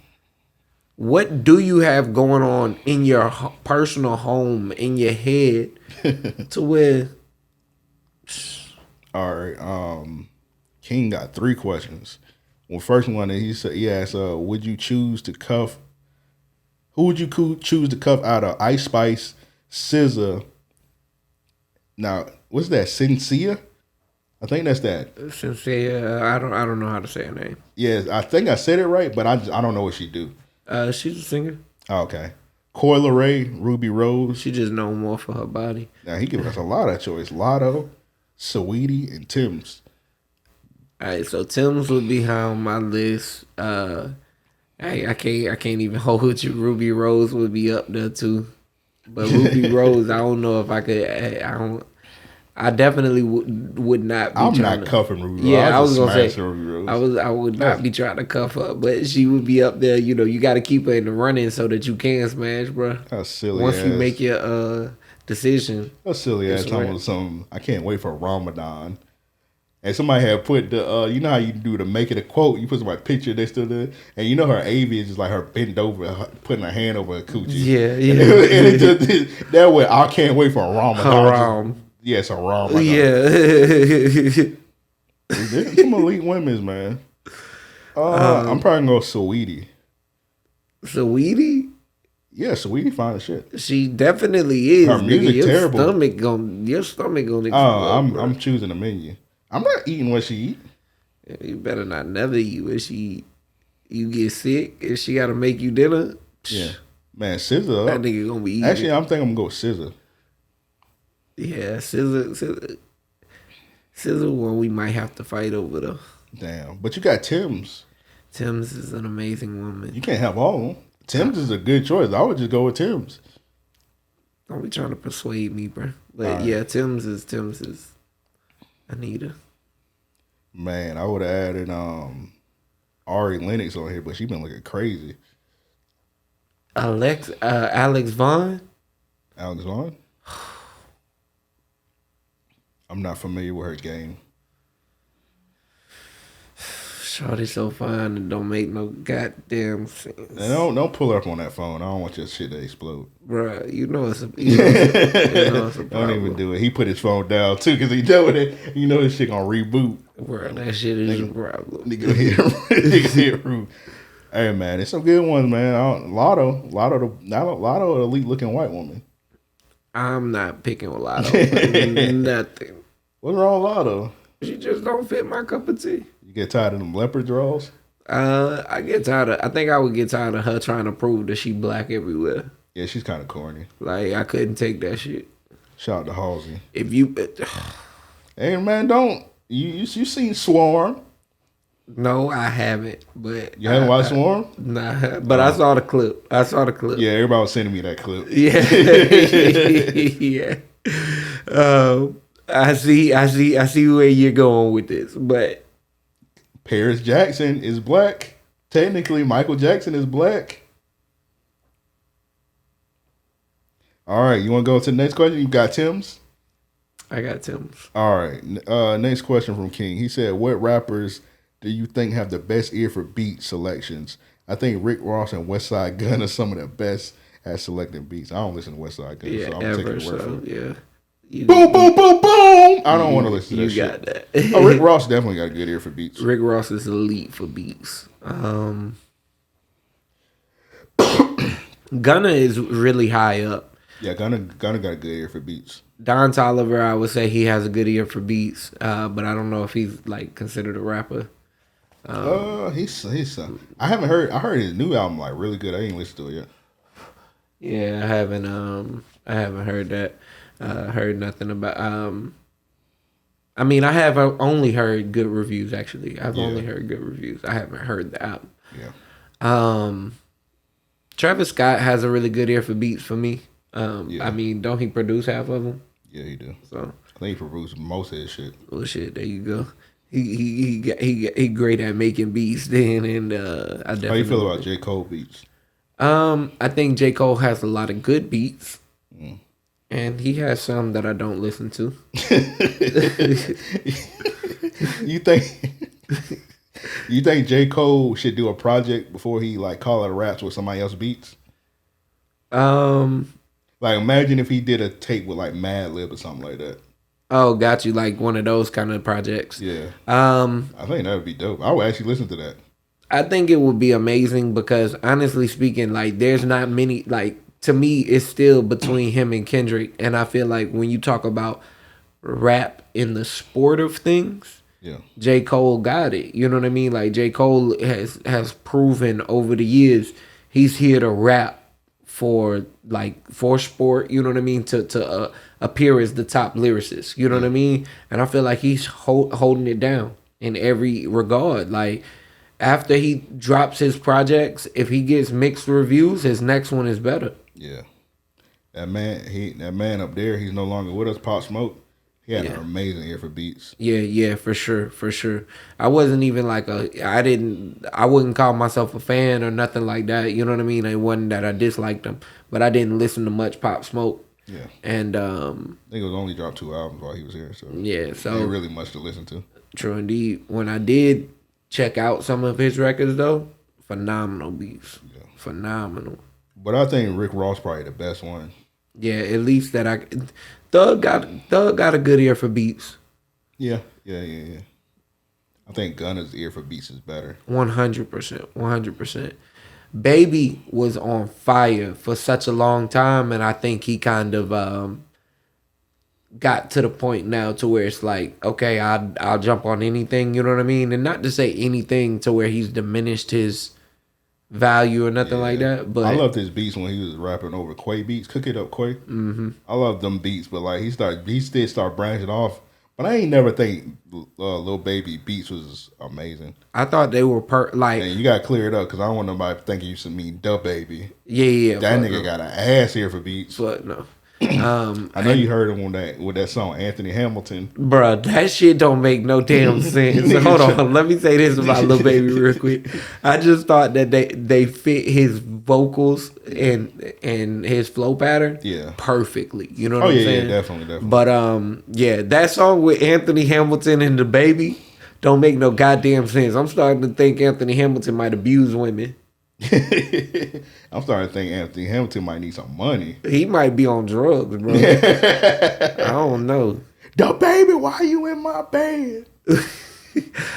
What do you have going on in your personal home, in your head, to where? All right, King got 3 questions. Well, first one, he asked, would you choose to cuff? Who would you choose to cuff out of Ice Spice, SZA? Now, what's that? Sincere? I think that's that. Sincere. I don't know how to say her name. Yeah, I think I said it right, but I don't know what she do. She's a singer. Oh, okay. Coyle Ray, Ruby Rose. She just known more for her body. Now he giving us a lot of choice. Lotto, Saweetie, and Tim's. All right, so Tim's would be high on my list. I can't even hold you. Ruby Rose would be up there too, but Ruby Rose, I don't know if I could. I definitely would not. Be I'm trying not to, cuffing Ruby Rose. Yeah, I was gonna say Ruby Rose. I would not be trying to cuff her, but she would be up there. You know, you got to keep her in the running so that you can smash, bro. That's silly. Once you ass. make your decision. That's silly ass talking about something. I can't wait for Ramadan. And somebody had put the, you know how you do to make it a quote? You put somebody's picture next to it. And you know her AV is just like her bent over, putting her hand over her coochie. Yeah. And it just, that way, I can't wait for Ramadan. Haram. Yes, a Ramadan. Yeah. There's some elite women's, man. I'm probably going to go Saweetie. Saweetie? Yeah, Saweetie fine as shit. She definitely is. Her music terrible. Your stomach gonna explode. I'm choosing the menu. I'm not eating what she eat. You better not never eat what she eat. You get sick and she gotta make you dinner. Yeah. Man, Scissor. That nigga gonna be eating. Actually, I'm thinking I'm gonna go with Scissor. Yeah, Scissor one we might have to fight over though. Damn. But you got Tim's. Tim's is an amazing woman. You can't have all of them. Tim's is a good choice. I would just go with Tim's. Don't be trying to persuade me, bro. But yeah, Tim's is Anita. Man, I would have added Ari Lennox on here, but she been looking crazy. Alex Vaughn? Alex Vaughn? I'm not familiar with her game. Shorty so fine and don't make no goddamn sense. And don't pull her up on that phone. I don't want your shit to explode. Bruh, you know it's a problem. Don't even do it. He put his phone down too because he know that his shit gonna reboot. Bruh, that shit is a problem. Nigga hit roof. Hey man, it's some good ones, man. Lotto, elite looking white woman. I'm not picking with Lotto. Nothing. What's wrong with Lotto? She just don't fit my cup of tea. You get tired of them leopard draws? I think I would get tired of her trying to prove that she black everywhere. Yeah, she's kind of corny. Like, I couldn't take that shit. Shout out to Halsey. If you... Hey, man, don't... You seen Swarm? No, I haven't, but... You haven't watched Swarm? Nah, but I saw the clip. Yeah, everybody was sending me that clip. Yeah. Yeah. I see where you're going with this, but... Paris Jackson is black. Technically, Michael Jackson is black. All right, you want to go to the next question? You got Tim's? I got Tim's. All right, next question from King. He said, what rappers do you think have the best ear for beat selections? I think Rick Ross and Westside Gunn are some of the best at selecting beats. I don't listen to Westside Gunn, so I'm taking the word for it. Yeah. Boom, boom, boom, boom. I don't want to listen to that shit. You got that. Oh, Rick Ross definitely got a good ear for beats. Rick Ross is elite for beats. Gunna is really high up. Yeah, Gunna got a good ear for beats. Don Toliver, I would say he has a good ear for beats, but I don't know if he's like considered a rapper. He's I heard his new album like really good. I ain't listened to it yet. Yeah, I haven't heard that. Heard nothing about. I mean, I have only heard good reviews. Actually, I've only heard good reviews. I haven't heard the album. Yeah. Travis Scott has a really good ear for beats for me. I mean, don't he produce half of them? Yeah, he do. So I think he produced most of his shit. Well, shit, there you go. He great at making beats. Then and I definitely. How you feel about J. Cole beats? I think J. Cole has a lot of good beats. And he has some that I don't listen to. You think J. Cole should do a project before he like call it raps with somebody else beats? Like imagine if he did a tape with like Mad Lib or something like that. Oh, got you, like one of those kind of projects. Yeah. I think that would be dope. I would actually listen to that. I think it would be amazing because honestly speaking, like there's not many like. To me, it's still between him and Kendrick. And I feel like when you talk about rap in the sport of things, J. Cole got it. You know what I mean? Like J. Cole has proven over the years he's here to rap for sport, you know what I mean? To appear as the top lyricist, you know what I mean? And I feel like he's holding it down in every regard. Like after he drops his projects, if he gets mixed reviews, his next one is better. Yeah. That man up there, he's no longer with us, Pop Smoke. He had an amazing ear for beats. Yeah, for sure. I wasn't even like I wouldn't call myself a fan or nothing like that. You know what I mean? It wasn't that I disliked him, but I didn't listen to much Pop Smoke. Yeah. And I think it was only dropped 2 albums while he was here, so so ain't really much to listen to. True indeed. When I did check out some of his records though, phenomenal beats. Yeah. Phenomenal. But I think Rick Ross probably the best one. Yeah, at least that Thug got a good ear for beats. Yeah. I think Gunna's ear for beats is better. 100%. Baby was on fire for such a long time, and I think he kind of got to the point now to where it's like, okay, I'll jump on anything, you know what I mean? And not to say anything to where he's diminished his value or nothing like that. But I loved his beats when he was rapping over Quay beats. Cook It Up, Quay. Mm-hmm. I love them beats, but like he did start branching off. But I ain't never think Lil Baby beats was amazing. I thought they were And you gotta clear it up because I don't want nobody thinking you should mean Da Baby. Yeah. That nigga got an ass here for beats. But no. I know you heard him with that song Anthony Hamilton. Bruh, that shit don't make no damn sense. Hold on, let me say this about Lil Baby real quick. I just thought that they fit his vocals and his flow pattern perfectly. You know what I'm saying? Yeah, definitely. But that song with Anthony Hamilton and the Baby don't make no goddamn sense. I'm starting to think Anthony Hamilton might abuse women. I'm starting to think Anthony Hamilton might need some money. He might be on drugs, bro. I don't know. Da Baby, why you in my bed?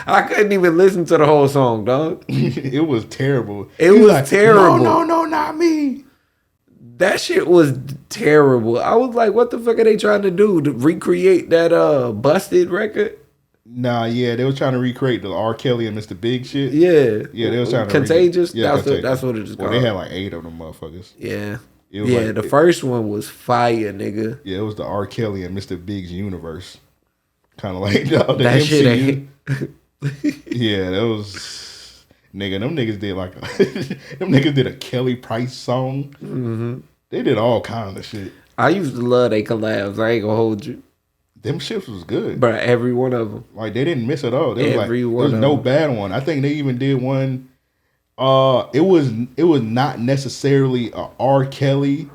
I couldn't even listen to the whole song, dog. It was terrible. It was terrible. No, not me. That shit was terrible. I was like, what the fuck are they trying to do? To recreate that Busted record? Nah, yeah, they was trying to recreate the R. Kelly and Mr. Big shit. Yeah. Yeah, they was trying to Contagious? Contagious. That's what it is called. They had like 8 of them motherfuckers. Yeah. Like, the first one was fire, nigga. Yeah, it was the R. Kelly and Mr. Big's universe. Kind of like the that MCU. Shit ain't. Yeah, that was... Nigga, them niggas did like... them niggas did a Kelly Price song. Mm-hmm. They did all kinds of shit. I used to love they collabs. I ain't gonna hold you. Them shits was good. Bro, every one of them. Like, they didn't miss at all. There was no them. bad one. I think they even did one... It was not necessarily a R. Kelly,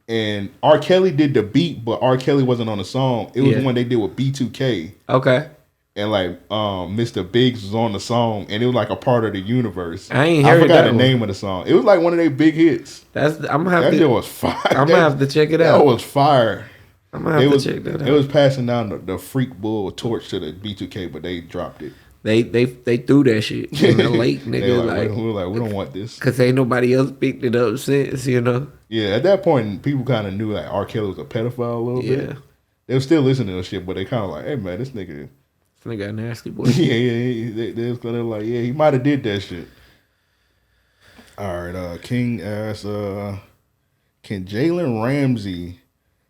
and R. Kelly did the beat, but R. Kelly wasn't on the song. It was one they did with B2K. Okay. And like Mr. Biggs was on the song, and it was like a part of the universe. I forgot the name of the song. It was like one of their big hits. I'm gonna have that shit was fire. I'm gonna have to check it out. That was fire. I'm gonna have to check that out. It was passing down the Freak Bull torch to the B2K, but they dropped it. They threw that shit in the lake, nigga. We were like, we don't want this. Because ain't nobody else picked it up since, you know? Yeah, at that point, people kind of knew like R. Kelly was a pedophile a little bit. They were still listening to this shit, but they kind of like, hey, man, this nigga a nasty boy. yeah. They was kind of like, yeah, he might have did that shit. All right, King asks, can Jalen Ramsey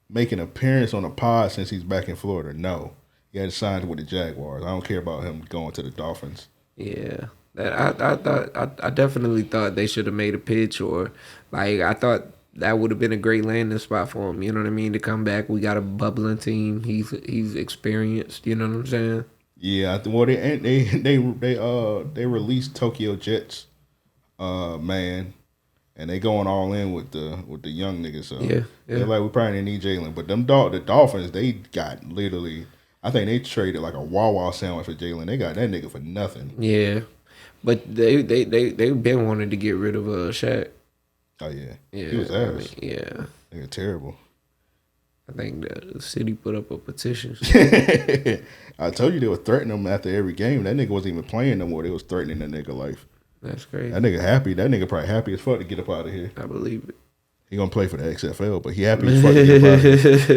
make an appearance on a pod since he's back in Florida? No. He had signed with the Jaguars. I don't care about him going to the Dolphins. Yeah, I definitely thought they should have made a pitch, or like I thought that would have been a great landing spot for him. You know what I mean? To come back, we got a bubbling team. He's experienced. You know what I'm saying? Yeah. Well, they released Tokyo Jets, man, and they going all in with the young niggas. So they're like, we probably need Jalen, but the Dolphins, they got literally. I think they traded like a Wawa sandwich for Jalen. They got that nigga for nothing. Yeah, but they've been wanting to get rid of Shaq. Oh yeah, he was ass. Yeah, nigga terrible. I think the city put up a petition. I told you they were threatening him after every game. That nigga wasn't even playing no more. They was threatening that nigga life. That's crazy. That nigga happy. That nigga probably happy as fuck to get up out of here. I believe it. He gonna play for the XFL, but he happy as fuck to get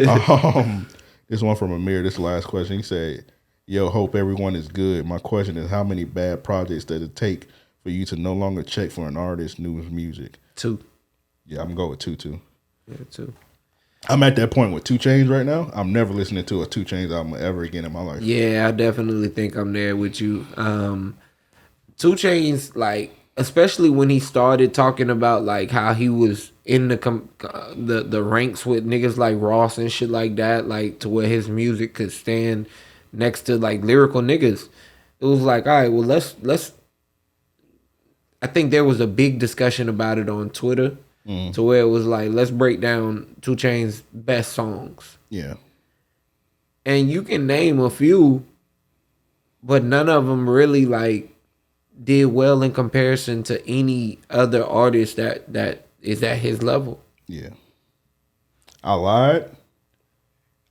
up out of here. This one from Amir, this last question. He said, yo, hope everyone is good. My question is, how many bad projects does it take for you to no longer check for an artist's new music? 2. Yeah, I'm going with 2 too. Yeah, 2. I'm at that point with 2 Chainz right now. I'm never listening to a 2 Chainz album ever again in my life. Yeah, I definitely think I'm there with you. 2 Chainz, like, especially when he started talking about like how he was in the ranks with niggas like Ross and shit like that, like to where his music could stand next to like lyrical niggas. It was like, all right, well, let's. I think there was a big discussion about it on Twitter, to where it was like, let's break down 2 Chainz's best songs. Yeah. And you can name a few, but none of them really like did well in comparison to any other artist that is at his level. Yeah. I lied.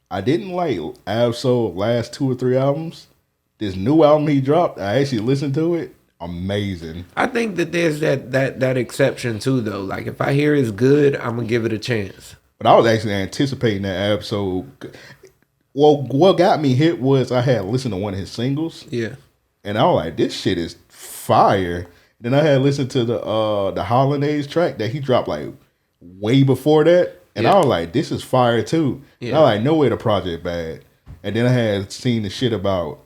I didn't like Absol's last 2 or 3 albums. This new album he dropped, I actually listened to it. Amazing. I think that there's that exception too, though. Like if I hear it's good, I'm gonna give it a chance. But I was actually anticipating that Absol. Well, what got me hit was I had listened to one of his singles. Yeah. And I was like, this shit is fire. Then I had listened to the Holidays track that he dropped like way before that. And I was like, this is fire too. Yeah. And I was like, no way the project bad. And then I had seen the shit about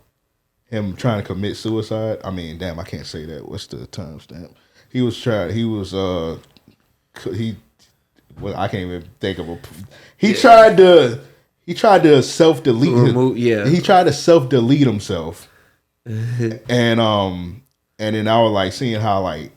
him trying to commit suicide. I mean, damn, I can't say that. What's the timestamp? Well, I can't even think of a. He tried to self delete. He tried to self delete himself. and then I was like seeing how like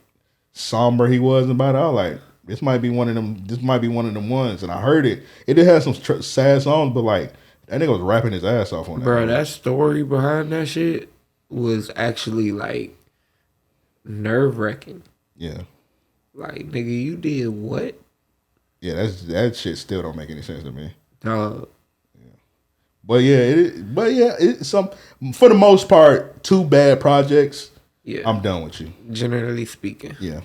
somber he was about it. I was like, this might be one of them. This might be one of them ones. And I heard it. It did have some sad songs, but like that nigga was rapping his ass off on that. Bro, that story behind that shit was actually like nerve wracking. Yeah. Like, nigga, you did what? Yeah, that shit still don't make any sense to me. Dog. But it's some, for the most part, 2 bad projects. Yeah. I'm done with you. Generally speaking. Yeah.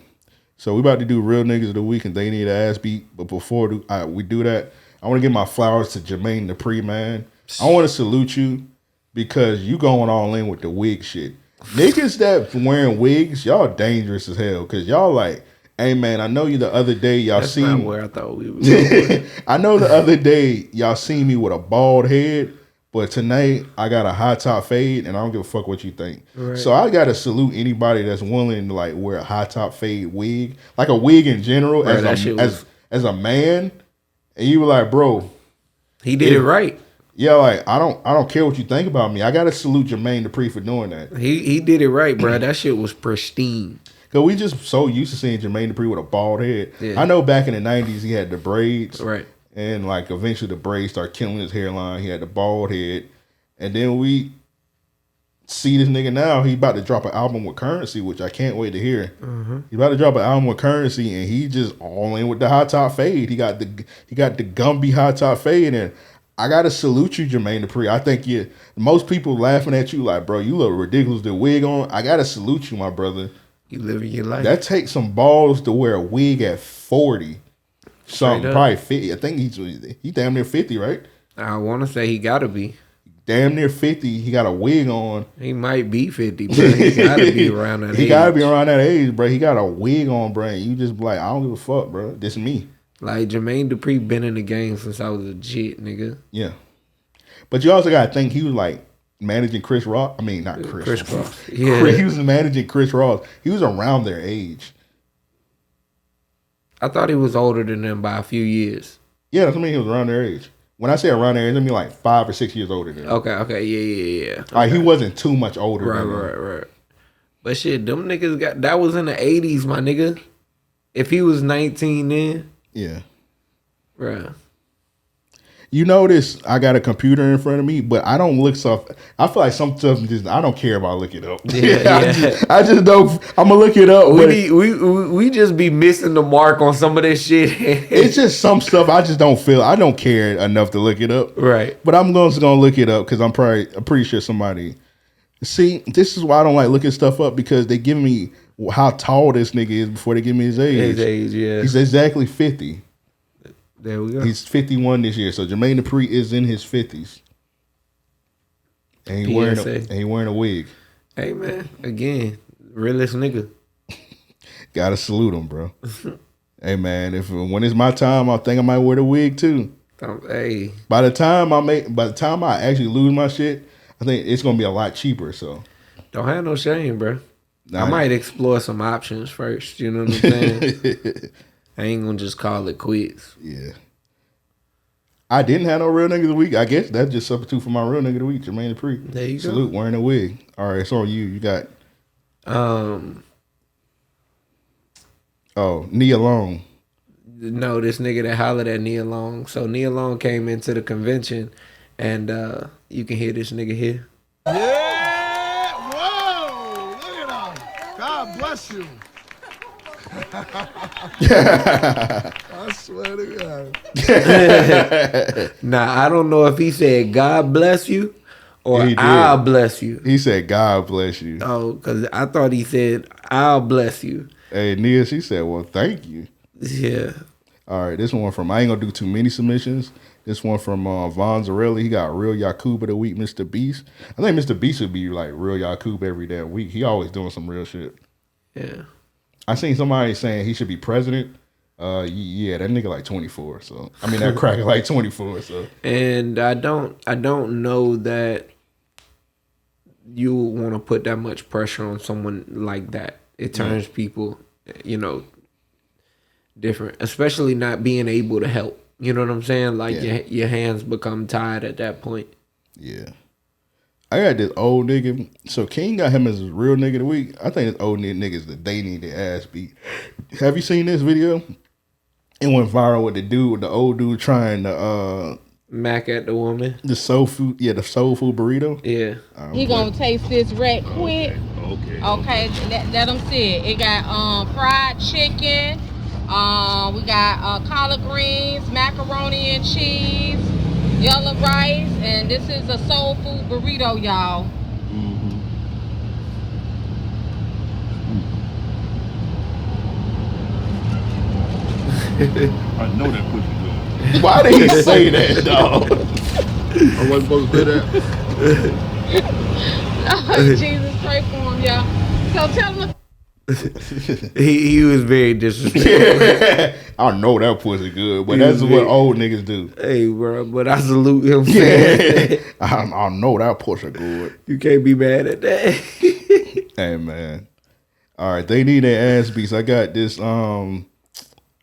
So we about to do Real Niggas of the Week and They Need an Ass Beat. But before we do that, I want to give my flowers to Jermaine Dupri, man. I want to salute you because you going all in with the wig shit. Niggas that wearing wigs, y'all dangerous as hell because y'all like, hey man, I know you the other day y'all That's seen not where I thought we was going. I know the other day y'all seen me with a bald head, but tonight I got a high top fade and I don't give a fuck what you think. Right. So I gotta salute anybody that's willing to like wear a high top fade wig, like a wig in general, right, as a man. And you were like, bro, he did it right. Yeah, like I don't care what you think about me. I gotta salute Jermaine Dupri for doing that. He did it right, bro. That shit was pristine. Cause we just so used to seeing Jermaine Dupri with a bald head. Yeah. I know back in the 90s he had the braids. Right. And like eventually the braids started killing his hairline. He had the bald head. And then we see this nigga now, he about to drop an album with Currency, which I can't wait to hear. Mm-hmm. He about to drop an album with Currency and he just all in with the high top fade. He got the Gumby high top fade, and I gotta salute you, Jermaine Dupri. I think most people laughing at you like, bro, you look ridiculous with the wig on. I gotta salute you, my brother. You living your life. That takes some balls to wear a wig at 40. Something, probably 50. I think he damn near 50, right? I want to say he got to be. Damn near 50. He got a wig on. He might be 50, but he got to be around that age. He got to be around that age, bro. He got a wig on, bro. And you just be like, I don't give a fuck, bro. This is me. Like, Jermaine Dupri been in the game since I was a jit, nigga. Yeah. But you also got to think he was like, managing Chris Ross. I mean, not Chris Ross. Yeah. He was managing Chris Ross. He was around their age. I thought he was older than them by a few years. Yeah, that's what I mean. He was around their age. When I say around their age, I mean like 5 or 6 years older than them. Okay. Yeah. Like he wasn't too much older than them. Right. But shit, them niggas that was in the 80s, my nigga. If he was 19 then. Yeah. Right. You notice I got a computer in front of me, but I don't look stuff. I feel like some stuff I don't care about looking it up. Yeah. I just don't. I'm gonna look it up. We just be missing the mark on some of this shit. It's just some stuff I just don't feel. I don't care enough to look it up. Right. But I'm just gonna look it up because I'm pretty sure somebody. See, this is why I don't like looking stuff up because they give me how tall this nigga is before they give me his age. His age, yeah. He's exactly 50. There we go. He's 51 this year, so Jermaine Dupri is in his 50s, and he wearing a wig. Hey man, again, realest nigga. Gotta salute him, bro. Hey man, when it's my time, I think I might wear the wig too. Hey, by the time I actually lose my shit, I think it's gonna be a lot cheaper. So don't have no shame, bro. I might explore some options first. You know what I'm saying? I ain't gonna just call it quits. Yeah. I didn't have no real nigga of the week. I guess that's just substitute for my real nigga of the week, Jermaine Dupri. There you Salute, go. wearing a wig. All right, it's on you. You got Nia Long. No, this nigga that hollered at Nia Long. So Nia Long came into the convention, and you can hear this nigga here. Yeah! Whoa! Look at him. God bless you. I swear to God. Now, I don't know if he said God bless you or I'll bless you. He said God bless you. Oh, because I thought he said I'll bless you. Hey, Nia, she said, well, thank you. Yeah. All right, this one from, I ain't gonna do too many submissions. This one from Von Zarelli. He got Real Yakub of the Week, Mr. Beast. I think Mr. Beast would be like Real Yakub every damn week. He always doing some real shit. Yeah. I seen somebody saying he should be president. Yeah, that nigga like 24. So I mean that cracker like 24. So And I don't know that you want to put that much pressure on someone like that. It turns people, different, especially not being able to help. You know what I'm saying? Like your hands become tied at that point. Yeah. I got this old nigga. So King got him as his real nigga of the week. I think this old nigga is that they need their ass beat. Have you seen this video? It went viral with the old dude trying to Mac at the woman. The soul food burrito. Yeah. He gonna taste this right quick. Okay. Let him see it. It got fried chicken. We got collard greens, macaroni and cheese, yellow rice, and this is a soul food burrito, y'all. I know that pussy good. Why did he say that, dog? I wasn't supposed to do that. Oh, Jesus, pray for him, y'all. So tell him. he was very disrespectful. I know that pussy good, but that's what old niggas do. Hey, bro, but I salute him. Man. I know that pussy good. You can't be mad at that. Hey, man. All right, they need their ass beats. I got this.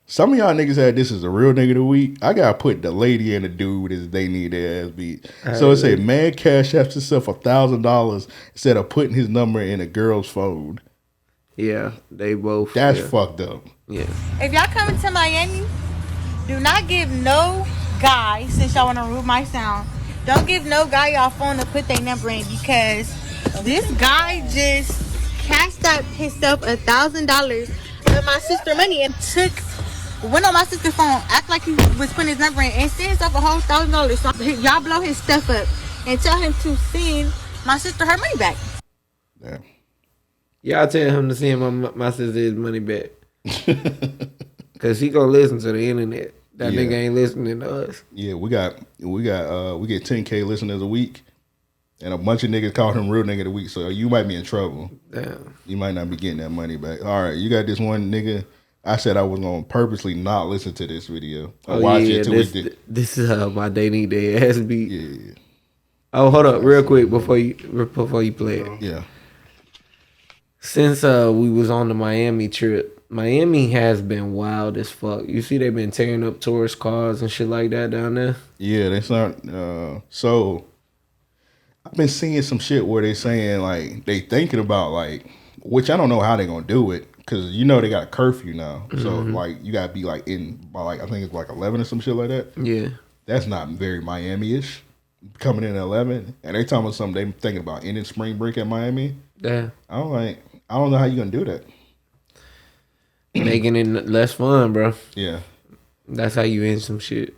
Some of y'all niggas had this as a real nigga of the week. I gotta put the lady and the dude as they need their ass beat. So it say man cash after himself $1,000 instead of putting his number in a girl's phone. Yeah, they both. That's fucked up. Yeah. If y'all coming to Miami, do not give no guy, since y'all want to remove my sound, don't give no guy y'all phone to put their number in, because this guy just cashed out himself $1,000 of my sister's money and went on my sister's phone, act like he was putting his number in, and send himself a whole $1,000. So y'all blow his stuff up and tell him to send my sister her money back. Yeah. Y'all tell him to send my sister his money back. Cause he gonna listen to the internet. That nigga ain't listening to us. Yeah, we get 10K listeners a week, and a bunch of niggas called him real nigga of the week. So you might be in trouble. Damn. You might not be getting that money back. All right, you got this one nigga. I said I was gonna purposely not listen to this video. Watch it till we did. This is my they need their ass beat. Yeah. Oh, hold up, real quick before you play it. Yeah. Since we was on the Miami trip, Miami has been wild as fuck. You see, they've been tearing up tourist cars and shit like that down there. Yeah, they start. So I've been seeing some shit where they saying like they thinking about like, which I don't know how they gonna do it, because you know they got a curfew now. So like you gotta be like in by like I think it's like 11 or some shit like that. Yeah, that's not very Miami-ish. Coming in at 11, and they talking about something they thinking about ending spring break at Miami. Yeah, I don't know how you gonna do that. Making it less fun, bro. Yeah, that's how you end some shit.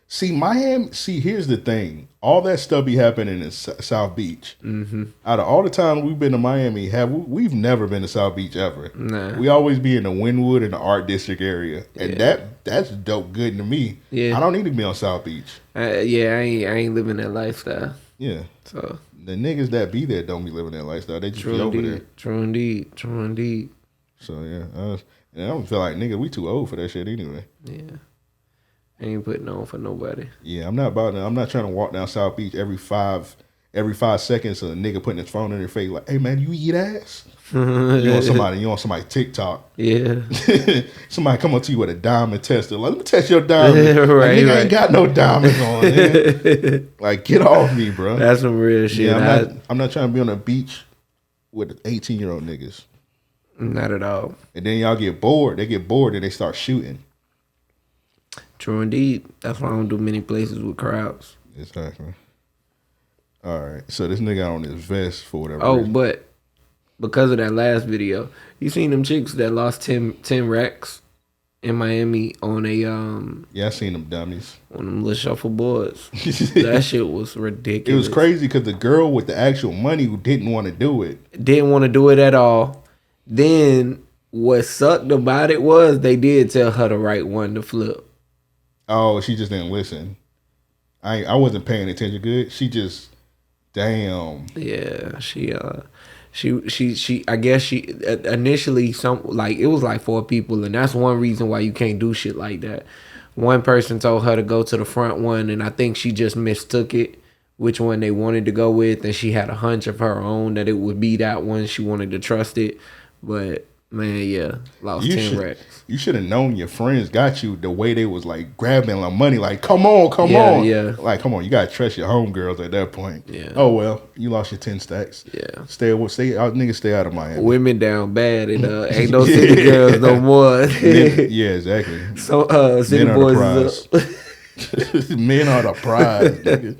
See, Miami. See, here's the thing. All that stuff be happening in South Beach. Mm-hmm. Out of all the time we've been to Miami, we've never been to South Beach ever. Nah. We always be in the Wynwood and the Art District area, and that's dope good to me. Yeah, I don't need to be on South Beach. I ain't living that lifestyle. Yeah. So the niggas that be there don't be living that lifestyle. They just be over there. True indeed. So yeah, I don't feel like nigga, we too old for that shit anyway. Yeah. Ain't putting on for nobody. Yeah, I'm not trying to walk down South Beach every 5 seconds. A nigga putting his phone in their face like, "Hey man, you eat ass." You want somebody TikTok. Yeah. Somebody come up to you with a diamond tester. Like, let me test your diamond. Right, like, nigga, I right. ain't got no diamonds on, man. Like, get off me, bro. That's some real shit. Yeah, I'm not trying to be on a beach with 18-year-old niggas. Not at all. And then y'all get bored. They get bored and they start shooting. True indeed. That's why I don't do many places with crowds. Exactly. All right. So this nigga on his vest for whatever reason. But because of that last video, you seen them chicks that lost 10 racks in Miami on a Yeah, I seen them dummies. on them little shuffle boards. That shit was ridiculous. It was crazy because the girl with the actual money who didn't want to do it. Didn't want to do it at all. Then what sucked about it was they did tell her the right one to flip. Oh, she just didn't listen. I wasn't paying attention good. She just, damn. Yeah, she I guess she initially it was like 4 people, and that's one reason why you can't do shit like that. One person told her to go to the front one, and I think she just mistook it which one they wanted to go with, and she had a hunch of her own that it would be that one. She wanted to trust it, but man, yeah, lost 10 racks. You should have known your friends got you the way they was like grabbing like money, like come on. Yeah. Like, come on, you gotta trust your homegirls at that point. Yeah. Oh well, you lost your 10 stacks. Yeah. Stay out, niggas stay out of Miami. Women down bad, and ain't no city girls no more. Yeah, exactly. So city Men boys are is the up. prize. Men are the prize, nigga.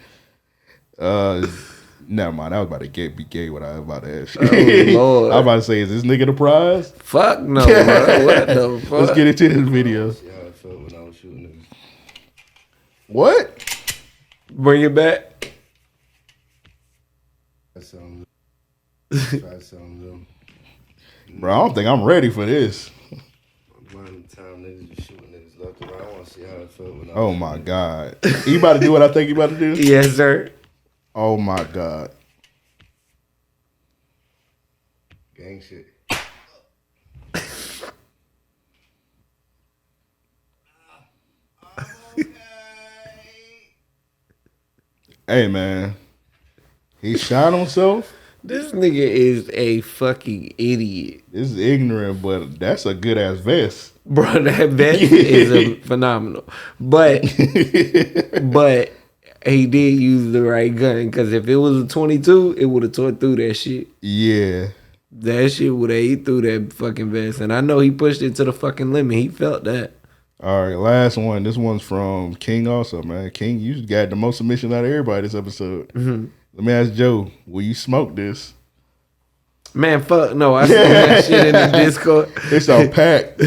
Never mind. I was about to be gay what I was about to ask you. Oh, Lord. I was about to say, is this nigga the prize? Fuck no, bro. What the fuck? Let's get into this video. See how I felt when I was shooting niggas. What? Bring it back. Try something new. Bro, I don't think I'm ready for this. Mind the time niggas be shooting niggas left and right. I want to see how it felt when I was Oh my God. You about to do what I think you about to do? Yes, sir. Oh my God. gang shit. Hey man, he shot himself. This nigga is a fucking idiot. This is ignorant, but that's a good ass vest. Bro, that vest is phenomenal. But he did use the right gun, because if it was a 22, it would have tore through that shit. Yeah. That shit would have ate through that fucking vest. And I know he pushed it to the fucking limit. He felt that. All right, last one. This one's from King also, man. King, you got the most submission out of everybody this episode. Mm-hmm. Let me ask Joe, will you smoke this? Man, fuck no. I saw that shit in the Discord. It's a pack.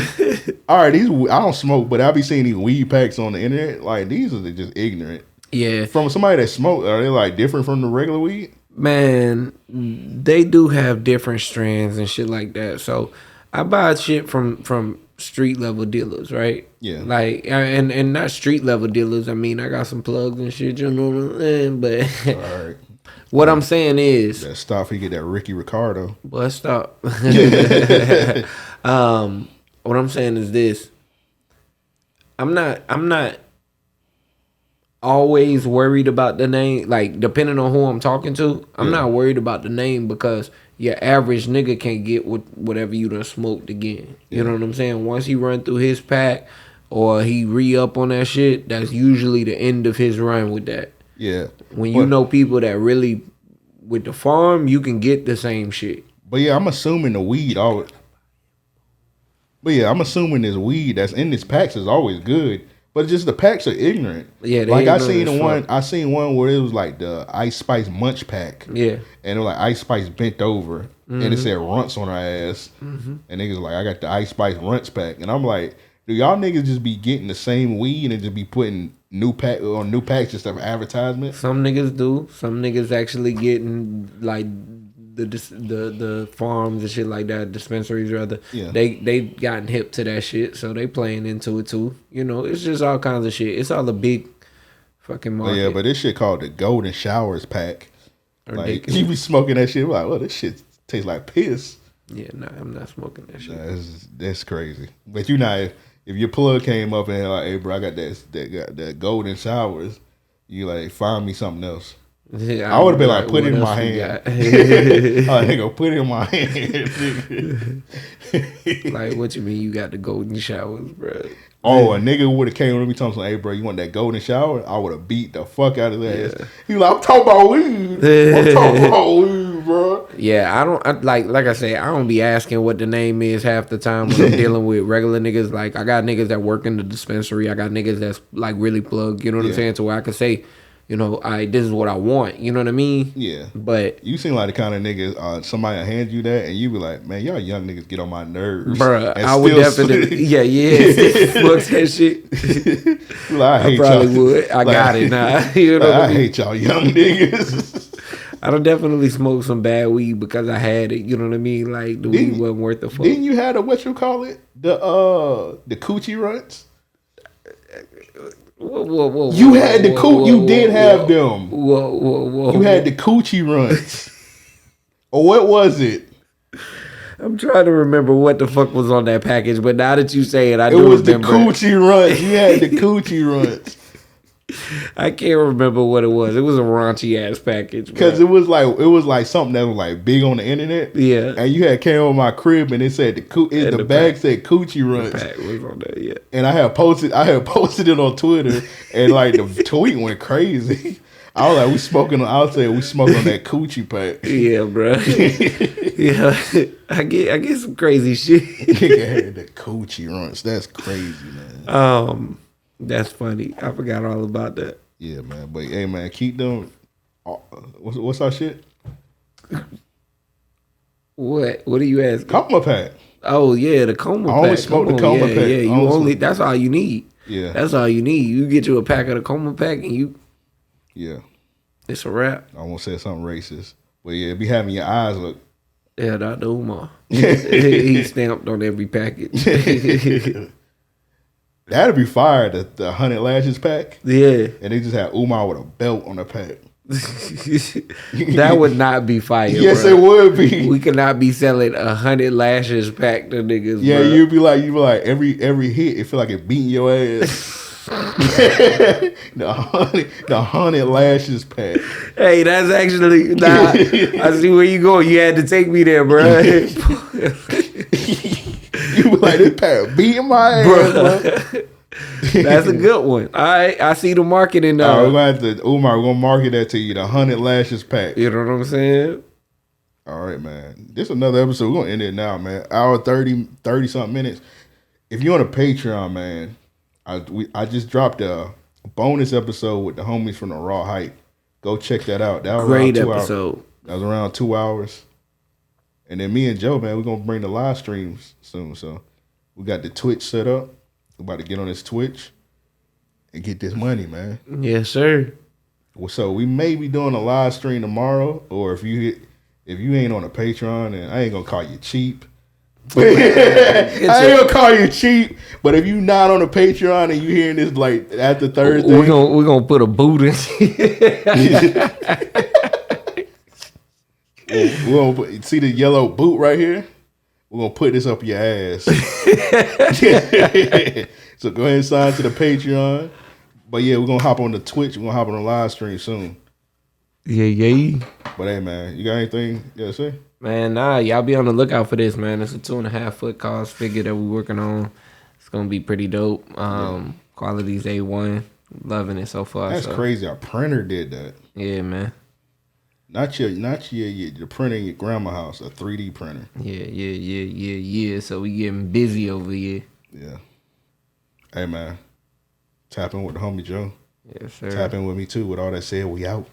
All right, I don't smoke, but I be seeing these weed packs on the internet. Like, these are just ignorant. Yeah. From somebody that smoke, are they like different from the regular weed? Man, they do have different strands and shit like that. So I buy shit from street level dealers, right? Yeah. Like, and not street level dealers. I mean, I got some plugs and shit, you know what I'm saying? But All right. what I'm saying is, That stop, he get that Ricky Ricardo. but stop. What I'm saying is this. I'm not always worried about the name. Like, depending on who I'm talking to, I'm not worried about the name, because your average nigga can't get whatever you done smoked again. You know what I'm saying? Once he run through his pack or he re-up on that shit, that's usually the end of his run with that. Yeah. When you know people that really, with the farm, you can get the same shit. But yeah, I'm assuming the weed always. But yeah, I'm assuming this weed that's in these packs is always good. But just the packs are ignorant. Yeah, they like I ignorant seen as one. fuck. I seen one where it was like the Ice Spice Munch pack. Yeah. And it was like Ice Spice bent over, and it said Runts on her ass. Mm-hmm. And niggas like, I got the Ice Spice Runts pack, and I'm like, do y'all niggas just be getting the same weed and just be putting new packs just for advertisement? Some niggas do. Some niggas actually getting like the farms and shit like that, dispensaries rather. Yeah. They gotten hip to that shit, so they playing into it too. You know, it's just all kinds of shit. It's all a big fucking But market. yeah, but this shit called the Golden Showers pack. Like, Ridiculous. you be smoking that shit, like, well, this shit tastes like piss. Yeah, nah, I'm not smoking that shit. Nah, that's crazy. But you know, if your plug came up and like, hey bro, I got that golden showers, you like, find me something else. I would have been like, put it in my hand. Oh, nigga, put it in my hand. Like, what you mean you got the golden showers, bro? Oh, a nigga would have came to me talking, hey, bro, you want that golden shower? I would have beat the fuck out of that. Yeah. He was like, I'm talking about weed. I'm talking about weed, bro. Yeah, like I say, I don't be asking what the name is half the time when I'm dealing with regular niggas. Like, I got niggas that work in the dispensary. I got niggas that's like really plugged, you know what I'm saying? To where I could say, you know, this is what I want. You know what I mean? Yeah. But you seem like the kind of nigga, somebody will hand you that and you be like, man, y'all young niggas get on my nerves. Bruh, I would definitely, fuck that shit. Like, I probably would. I got it now. You know like, I hate y'all young niggas. I done definitely smoked some bad weed because I had it. You know what I mean? Like, the weed wasn't worth the fuck. Didn't you have what you call it? The coochie runs? Whoa, you had the coochie. You did have them. Whoa. You had the coochie runs. Or what was it? I'm trying to remember what the fuck was on that package, but now that you say it, I do remember. It was the coochie runs. You had the coochie runs. I can't remember what it was. It was a raunchy ass package because it was like something that was like big on the internet. Yeah, and you had came on my crib and it said the bag said coochie runs. The pack was on there, yeah. And I had posted it on Twitter and like the tweet went crazy. I was like, we smoking on that coochie pack. Yeah, bro. Yeah, I get some crazy shit. Nigga had the coochie runs. That's crazy, man. That's funny. I forgot all about that. Yeah, man. But hey, man, keep them. What's our shit? What are you asking? Coma pack. Oh yeah, the coma pack. I only smoke the coma pack. Yeah, you only. That's all you need. Yeah, that's all you need. You get you a pack of the coma pack and you. Yeah, it's a wrap. I won't say something racist, but yeah, be having your eyes look. Yeah, Dr. Umar. He stamped on every package. That'd be fire, the 100 lashes pack. Yeah. And they just had Umar with a belt on the pack. That would not be fire. Yes, bro. It would be. We could not be selling 100 lashes pack to niggas. Yeah, bro. you'd be like every hit, it feel like it beating your ass. the 100 lashes pack. Hey, that's actually I see where you go. You had to take me there, bro. You be like, this pack beating my ass, bro. That's a good one. I see the marketing now. We're gonna have to Umar, we're gonna market that to you, the 100 lashes pack. You know what I'm saying? All right, man. This is another episode. We're gonna end it now, man. Hour 30 something minutes. If you're on a Patreon, man, I just dropped a bonus episode with the homies from the Raw Hype. Go check that out. That was great episode. That was around 2 hours. And then me and Joe, man, we're going to bring the live streams soon. So we got the Twitch set up. We're about to get on this Twitch and get this money, man. Yes, sir. So we may be doing a live stream tomorrow, or if you ain't on a Patreon, and I ain't going to call you cheap. I ain't going to call you cheap, but if you not on a Patreon and you hearing this like after Thursday. We're gonna put a boot in. We're gonna see the yellow boot right here? We're gonna put this up your ass. So go ahead and sign to the Patreon. But yeah, we're gonna hop on the Twitch. We're gonna hop on the live stream soon. Yeah. But hey, man, you got anything you gotta say? Man, nah, y'all be on the lookout for this, man. It's a 2.5 foot cost figure that we're working on. It's gonna be pretty dope. Quality's A1. Loving it so far. That's crazy. Our printer did that. Yeah, man. Not your printer in your grandma's house, a 3D printer. Yeah. So we getting busy over here. Yeah. Hey, man. Tap in with the homie Joe. Yes, sir. Tap in with me too. With all that said, we out.